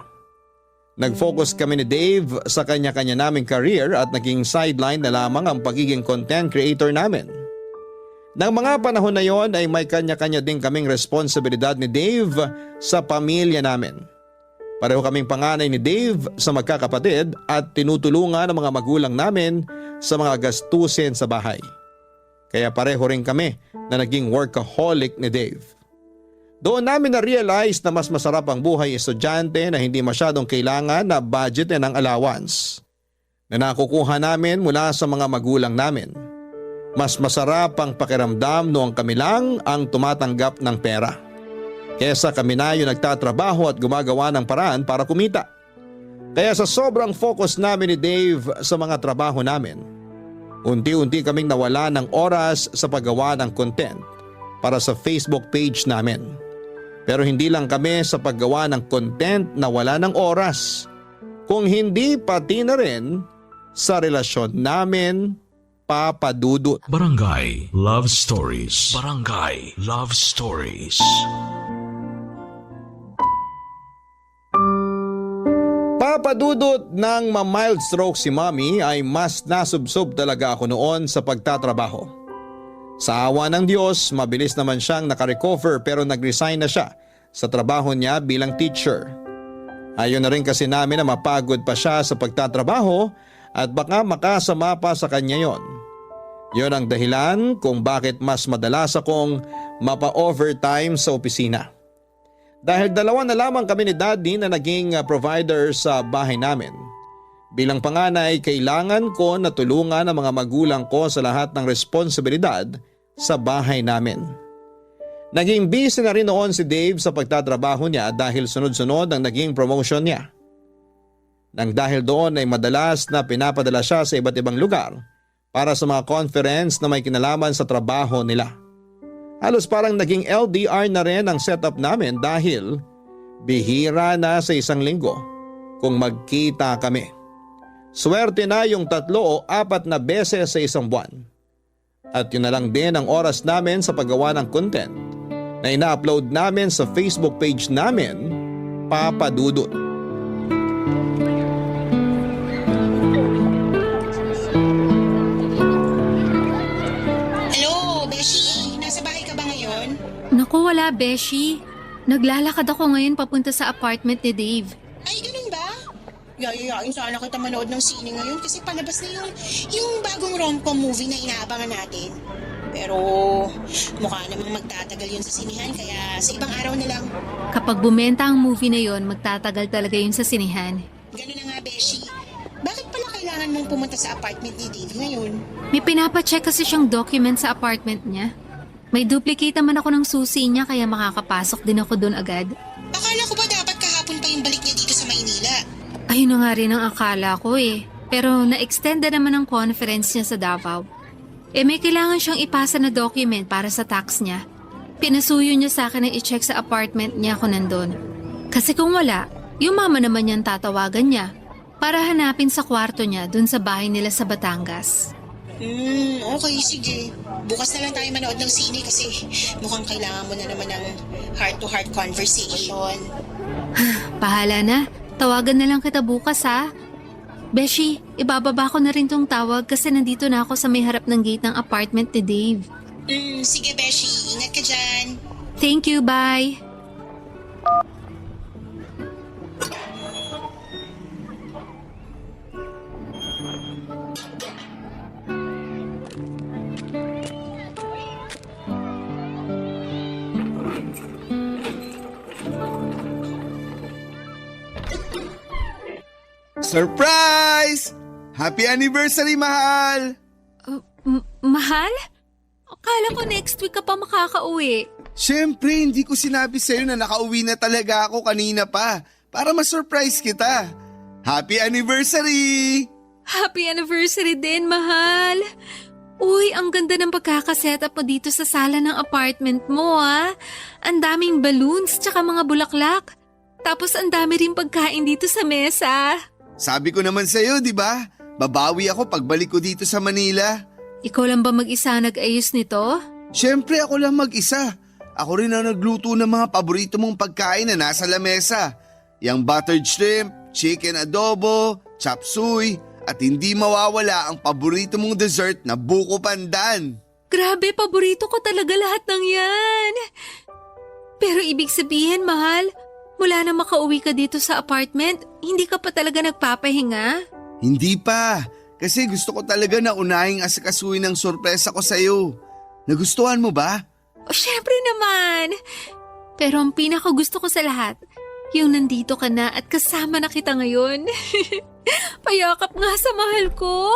Nag-focus kami ni Dave sa kanya-kanya naming career at naging sideline na lamang ang pagiging content creator namin. Nang mga panahon na yon ay may kanya-kanya din kaming responsibilidad ni Dave sa pamilya namin. Pareho kaming panganay ni Dave sa magkakapatid at tinutulungan ng mga magulang namin sa mga gastusin sa bahay. Kaya pareho rin kami na naging workaholic ni Dave. Doon namin na-realize na mas masarap ang buhay estudyante na hindi masyadong kailangan na budgetin ang allowance na nakukuha namin mula sa mga magulang namin. Mas masarap ang pakiramdam noong kami lang ang tumatanggap ng pera. Kesa kami na yung nagtatrabaho at gumagawa ng paraan para kumita. Kaya sa sobrang focus namin ni Dave sa mga trabaho namin, unti-unti kaming nawala ng oras sa paggawa ng content para sa Facebook page namin. Pero hindi lang kami sa paggawa ng content na wala ng oras, kung hindi pati na rin sa relasyon namin, Papa Dudut. Barangay Love Stories. Barangay Love Stories. Papadudot ng ma-mild stroke si Mommy ay mas nasubsob talaga ako noon sa pagtatrabaho. Sa awa ng Diyos, mabilis naman siyang nakarecover pero nag-resign na siya sa trabaho niya bilang teacher. Ayaw na rin kasi namin na mapagod pa siya sa pagtatrabaho at baka makasama pa sa kanya yon. Yon ang dahilan kung bakit mas madalas akong mapa-overtime sa opisina. Dahil dalawa na lamang kami ni Daddy na naging provider sa bahay namin. Bilang panganay, kailangan ko na tulungan ang mga magulang ko sa lahat ng responsibilidad sa bahay namin. Naging busy na rin noon si Dave sa pagtatrabaho niya dahil sunod-sunod ang naging promotion niya. Nang dahil doon ay madalas na pinapadala siya sa iba't ibang lugar para sa mga conference na may kinalaman sa trabaho nila. Halos parang naging LDR na rin ang setup namin dahil bihira na sa isang linggo kung magkita kami. Swerte na yung 3 o 4 na beses sa isang buwan. At yun na lang din ang oras namin sa paggawa ng content na ina-upload namin sa Facebook page namin, Papa Dudut. Hello, Beshi. Nasa bahay ka ba ngayon? Naku, wala, Beshi. Naglalakad ako ngayon papunta sa apartment ni Dave. Ay, ganun ba? Yayayain sana kita manood ng sine ngayon kasi palabas na yung bagong rom-com movie na inaabangan natin. Pero mukha namang magtatagal yun sa sinihan kaya sa ibang araw na lang. Kapag bumenta ang movie na yon, magtatagal talaga yun sa sinihan. Ganun na nga, Beshi. Bakit pala kailangan mong pumunta sa apartment ni Dave ngayon? May pinapacheck kasi siyang document sa apartment niya. May duplicate naman ako ng susi niya kaya makakapasok din ako doon agad. Akala ko ba dapat kahapon pa yung balik niya dito sa Maynila? Ayun na nga rin ang akala ko eh. Pero na-extend na naman ang conference niya sa Davao. May kailangan siyang ipasa na document para sa tax niya. Pinasuyo niya sa akin na i-check sa apartment niya kung nandun. Kasi kung wala, yung mama naman niyang tatawagan niya para hanapin sa kwarto niya dun sa bahay nila sa Batangas. Okay, sige. Bukas na lang tayo manood ng sine kasi mukhang kailangan mo na naman ng heart-to-heart conversation. Bahala na. Tawagan na lang kita bukas ha. Beshi, ibababa ko na rin tong tawag kasi nandito na ako sa may harap ng gate ng apartment ni Dave. Sige, Beshi. Ingat ka dyan. Thank you, bye. Surprise! Happy anniversary, mahal! Mahal? Akala ko next week ka pa makakauwi. Siyempre, hindi ko sinabi sa'yo na nakauwi na talaga ako kanina pa para ma-surprise kita. Happy anniversary! Happy anniversary din, mahal. Uy, ang ganda ng pagkakasetup mo dito sa sala ng apartment mo, ha? Ang daming balloons tsaka mga bulaklak. Tapos ang dami rin pagkain dito sa mesa. Sabi ko naman sa'yo, di ba? Babawi ako pagbalik ko dito sa Manila. Ikaw lang ba mag-isa nag-ayos nito? Siyempre ako lang mag-isa. ako rin ang nagluto ng mga paborito mong pagkain na nasa lamesa. Yang buttered shrimp, chicken adobo, chop suey, at hindi mawawala ang paborito mong dessert na buko pandan. Grabe, paborito ko talaga lahat ng yan. Pero ibig sabihin, mahal, mula na makauwi ka dito sa apartment, hindi ka pa talaga nagpapahinga? Hindi pa, kasi gusto ko talaga na unahing asikasuhin ang sorpresa ko sa'yo. Nagustuhan mo ba? O syempre naman. Pero ang pinakagusto ko sa lahat, yung nandito ka na at kasama na kita ngayon. Payakap nga sa mahal ko.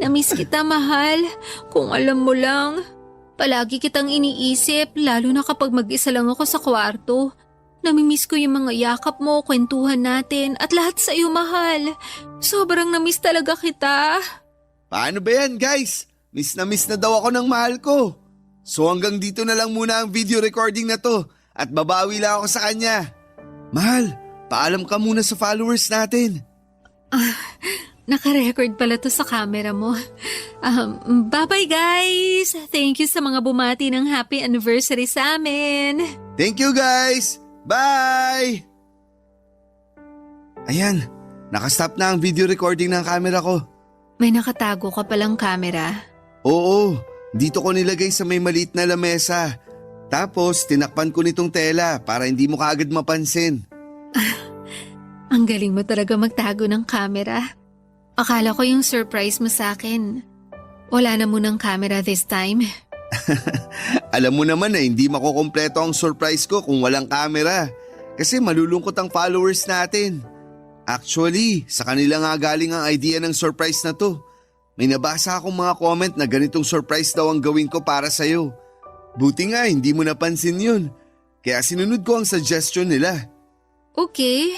Namiss kita, mahal. Kung alam mo lang, palagi kitang iniisip, lalo na kapag mag-isa lang ako sa kwarto. Namimiss ko yung mga yakap mo, kwentuhan natin, at lahat sa iyo, mahal. Sobrang namiss talaga kita. Paano ba yan, guys? Miss na daw ako ng mahal ko. So hanggang dito na lang muna ang video recording na to at babawi lang ako sa kanya. Mahal, paalam ka muna sa followers natin. Naka-record pala to sa camera mo. Bye-bye, guys! Thank you sa mga bumati ng happy anniversary sa amin. Thank you, guys! Bye! Ayan, nakastop na ang video recording ng camera ko. May nakatago ka palang camera. Oo, dito ko nilagay sa may maliit na lamesa. Tapos tinakpan ko nitong tela para hindi mo kaagad mapansin. Ang galing mo talaga magtago ng camera. Akala ko yung surprise mo sa akin. Wala na munang camera this time. Alam mo naman na hindi makukumpleto ang surprise ko kung walang camera. Kasi malulungkot ang followers natin. Actually, sa kanila nga galing ang idea ng surprise na to. May nabasa akong mga comment na ganitong surprise daw ang gawin ko para sa'yo. Buti nga hindi mo napansin yun. Kaya sinunod ko ang suggestion nila. Okay.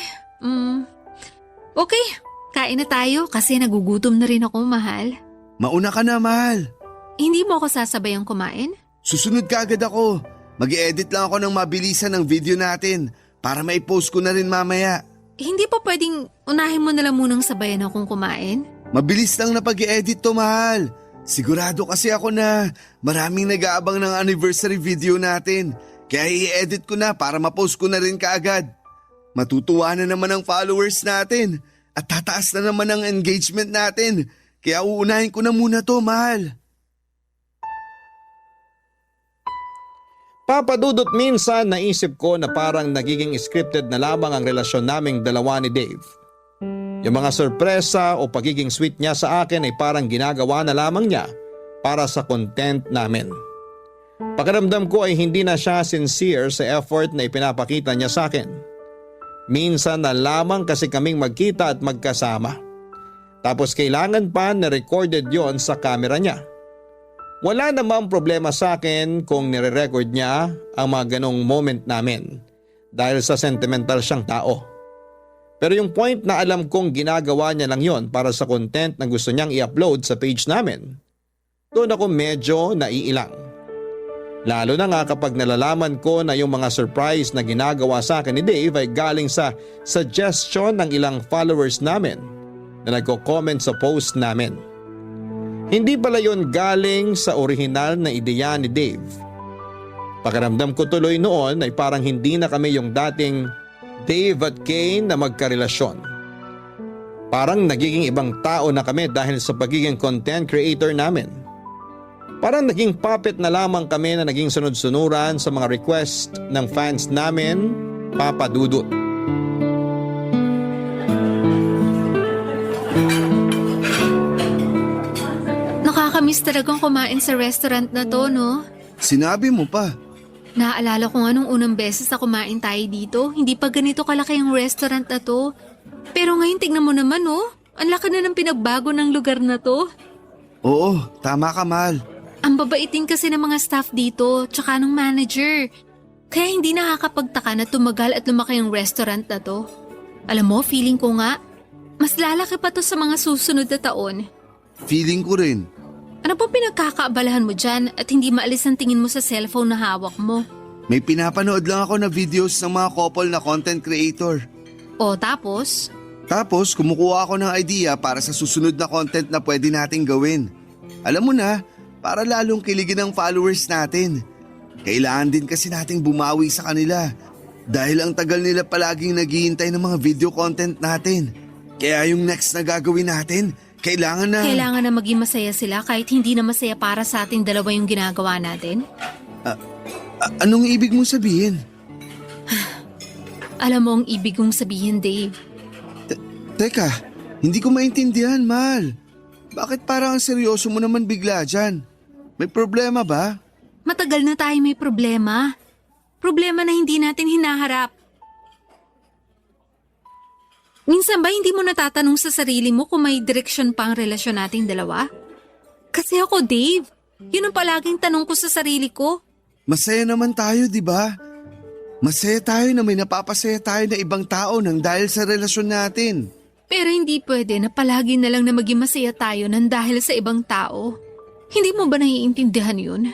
Okay, kain na tayo kasi nagugutom na rin ako, mahal. Mauna ka na, mahal. Hindi mo ako sasabayang kumain? Susunod ka agad ako. Mag-i-edit lang ako ng mabilisan ng video natin para maipost ko na rin mamaya. Hindi pa pwedeng unahin mo na lang munang sabayan akong kumain? Mabilis lang na pag-i-edit to, mahal. Sigurado kasi ako na maraming nag-aabang ng anniversary video natin. Kaya i-edit ko na para ma-post ko na rin kaagad. Matutuwa na naman ang followers natin at tataas na naman ang engagement natin. Kaya uunahin ko na muna to, mahal. Papadudot, minsan naisip ko na parang nagiging scripted na lamang ang relasyon naming dalawa ni Dave. Yung mga sorpresa o pagiging sweet niya sa akin ay parang ginagawa na lamang niya para sa content namin. Pakiramdam ko ay hindi na siya sincere sa effort na ipinapakita niya sa akin. Minsan na lamang kasi kaming magkita at magkasama. Tapos kailangan pa na recorded yon sa camera niya. Wala namang problema sa akin kung nire-record niya ang mga ganong moment namin dahil sa sentimental siyang tao. Pero yung point na alam kong ginagawa niya lang yon para sa content na gusto niyang i-upload sa page namin, doon ako medyo naiilang. Lalo na nga kapag nalalaman ko na yung mga surprise na ginagawa sa akin ni Dave ay galing sa suggestion ng ilang followers namin na nagko-comment sa post namin. Hindi pala yon galing sa orihinal na ideya ni Dave. Pakiramdam ko tuloy noon ay parang hindi na kami yung dating Dave at Kane na magkarelasyon. Parang nagiging ibang tao na kami dahil sa pagiging content creator namin. Parang naging puppet na lamang kami na naging sunod-sunuran sa mga request ng fans namin, Papa Dudut. Nakakamiss talagang kumain sa restaurant na to, no? Sinabi mo pa. Naaalala ko nga nung unang beses na kumain tayo dito, hindi pa ganito kalaki ang restaurant na to. Pero ngayon tignan mo naman, oh. Ang laki na ng pinagbago ng lugar na to. Oo, tama ka, mahal. Ang babaitin kasi ng mga staff dito, tsaka ng manager. Kaya hindi nakakapagtaka na tumagal at lumaki ang restaurant na to. Alam mo, feeling ko nga, mas lalaki pa to sa mga susunod na taon. Feeling ko rin. Ano pa pinagkakaabalahan mo dyan at hindi maalis ang tingin mo sa cellphone na hawak mo? May pinapanood lang ako na videos ng mga couple na content creator. O tapos? Tapos kumukuha ako ng idea para sa susunod na content na pwede nating gawin. Alam mo na, para lalong kiligin ang followers natin. Kailangan din kasi nating bumawi sa kanila dahil ang tagal nila palaging naghihintay ng mga video content natin. Kaya yung next na gagawin natin, kailangan Kailangan na maging masaya sila kahit hindi na masaya para sa ating dalawa yung ginagawa natin? Anong ibig mong sabihin? Alam mo ang ibig kong sabihin, Dave. Teka, hindi ko maintindihan, Mal. Bakit parang ang seryoso mo naman bigla dyan? May problema ba? Matagal na tayo may problema. Problema na hindi natin hinaharap. Minsan ba hindi mo natatanong sa sarili mo kung may direksyon pa ang relasyon nating dalawa? Kasi ako, Dave, yun ang palaging tanong ko sa sarili ko. Masaya naman tayo, di ba? Masaya tayo na may napapasaya tayo na ibang tao nang dahil sa relasyon natin. Pero hindi pwede na palagi na lang na maging masaya tayo nang dahil sa ibang tao. Hindi mo ba naiintindihan yun?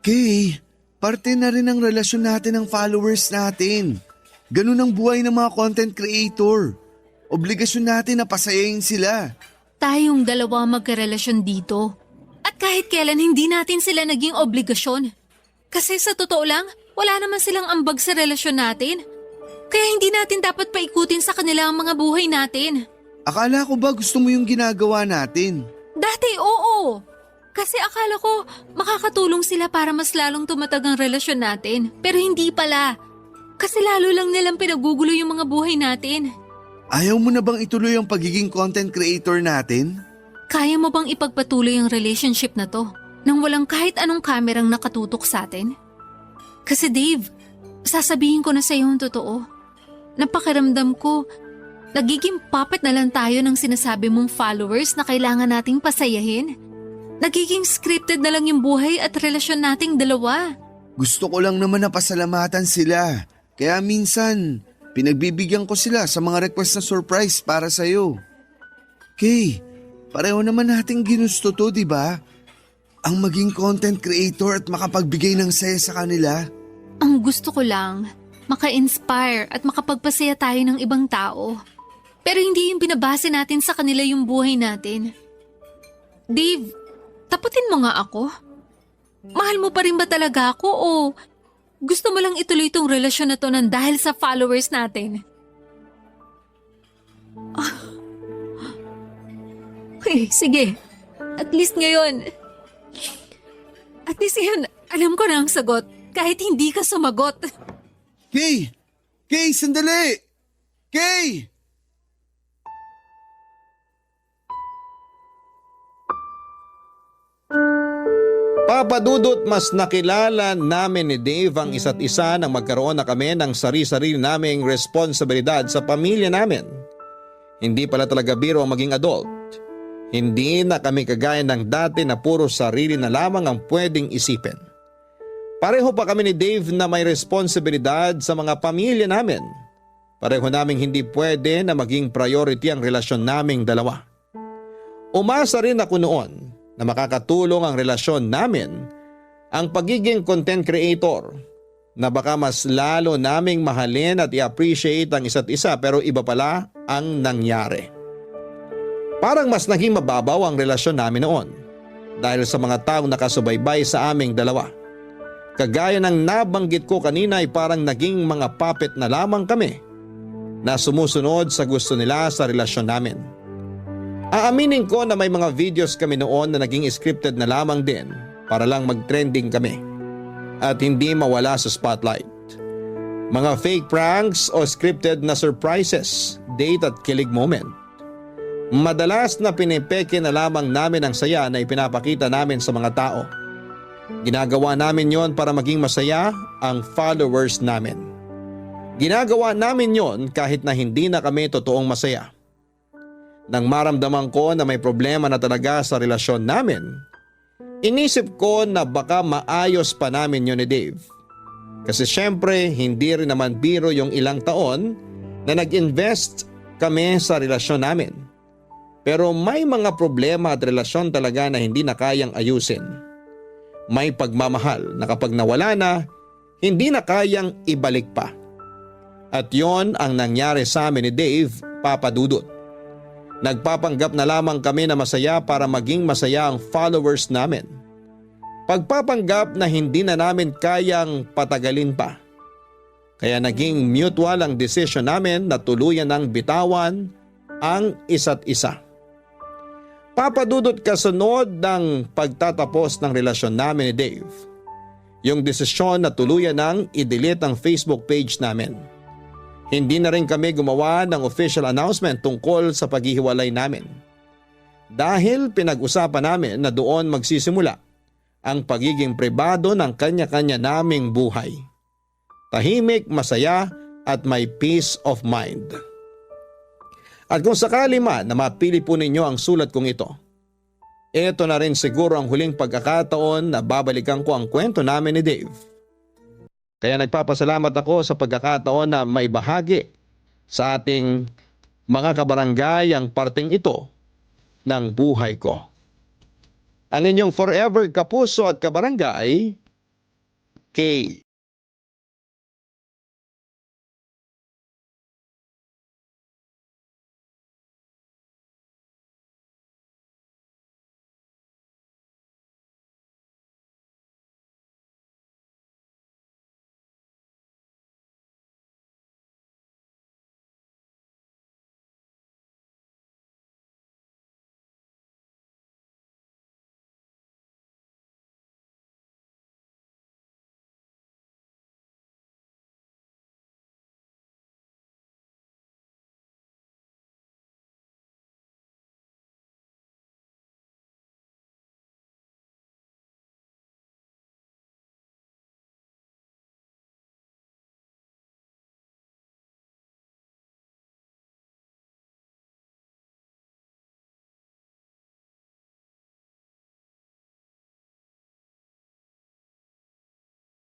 Kay, parte na rin ang relasyon natin ng followers natin. Ganun ang buhay ng mga content creator. Obligasyon natin na pasayahin sila. Tayong dalawa magkarelasyon dito. At kahit kailan hindi natin sila naging obligasyon. Kasi sa totoo lang, wala naman silang ambag sa relasyon natin. Kaya hindi natin dapat paikutin sa kanila ang mga buhay natin. Akala ko ba gusto mo yung ginagawa natin? Dati oo. Kasi akala ko makakatulong sila para mas lalong tumatag ang relasyon natin. Pero hindi pala. Kasi lalo lang nilang pinagugulo yung mga buhay natin. Ayaw mo na bang ituloy ang pagiging content creator natin? Kaya mo bang ipagpatuloy ang relationship na to nang walang kahit anong kamerang nakatutok sa atin? Kasi Dave, sasabihin ko na sa iyo ang totoo. Napakiramdam ko, nagiging puppet na lang tayo ng sinasabi mong followers na kailangan nating pasayahin. Nagiging scripted na lang yung buhay at relasyon nating dalawa. Gusto ko lang naman na pasalamatan sila. Kaya minsan, pinagbibigyan ko sila sa mga request na surprise para sa'yo. Kay, pareho naman nating ginusto to, di ba? Ang maging content creator at makapagbigay ng saya sa kanila. Ang gusto ko lang, maka-inspire at makapagpasaya tayo ng ibang tao. Pero hindi yung binabase natin sa kanila yung buhay natin. Dave, taputin mo nga ako. Mahal mo pa rin ba talaga ako o gusto mo lang ituloy itong relasyon na to nang dahil sa followers natin? Okay, sige. At least ngayon, alam ko na ang sagot kahit hindi ka sumagot. Kay! Kay, sandali! Kay! Papa Dudut, mas nakilala namin ni Dave ang isa't isa nang magkaroon na kami ng sarili-sarili naming responsibilidad sa pamilya namin. Hindi pala talaga biro ang maging adult. Hindi na kami kagaya ng dati na puro sarili na lamang ang pwedeng isipin. Pareho pa kami ni Dave na may responsibilidad sa mga pamilya namin. Pareho naming hindi pwede na maging priority ang relasyon naming dalawa. Umasa rin ako noon na makakatulong ang relasyon namin ang pagiging content creator na baka mas lalo naming mahalin at i-appreciate ang isa't isa, pero iba pala ang nangyari. Parang mas naging mababaw ang relasyon namin noon dahil sa mga taong nakasubaybay sa aming dalawa. Kagaya ng nabanggit ko kanina ay parang naging mga puppet na lamang kami na sumusunod sa gusto nila sa relasyon namin. Aaminin ko na may mga videos kami noon na naging scripted na lamang din para lang mag-trending kami at hindi mawala sa spotlight. Mga fake pranks o scripted na surprises, date at kilig moment. Madalas na pinipeke na lamang namin ang saya na ipinapakita namin sa mga tao. Ginagawa namin yon para maging masaya ang followers namin. Ginagawa namin yon kahit na hindi na kami totoong masaya. Nang maramdaman ko na may problema na talaga sa relasyon namin, inisip ko na baka maayos pa namin yun ni Dave. Kasi syempre hindi rin naman biro yung ilang taon na nag-invest kami sa relasyon namin. Pero may mga problema at relasyon talaga na hindi na kayang ayusin. May pagmamahal na kapag nawala na, hindi na kayang ibalik pa. At yon ang nangyari sa amin ni Dave, Papa Dudut. Nagpapanggap na lamang kami na masaya para maging masaya ang followers namin. Pagpapanggap na hindi na namin kayang patagalin pa. Kaya naging mutual ang desisyon namin na tuluyan ng bitawan ang isa't isa. Papadudot kasunod ng pagtatapos ng relasyon namin ni Dave, yung desisyon na tuluyan ng i-delete ang Facebook page namin. Hindi na rin kami gumawa ng official announcement tungkol sa paghihiwalay namin. Dahil pinag-usapan namin na doon magsisimula ang pagiging pribado ng kanya-kanya naming buhay. Tahimik, masaya at may peace of mind. At kung sakali man na mapili po ninyo ang sulat kong ito, ito na rin siguro ang huling pagkakataon na babalikan ko ang kwento namin ni Dave. Kaya nagpapasalamat ako sa pagkakataon na may bahagi sa ating mga kabarangay ang parteng ito ng buhay ko. Ang inyong forever kapuso at kabarangay, Kay.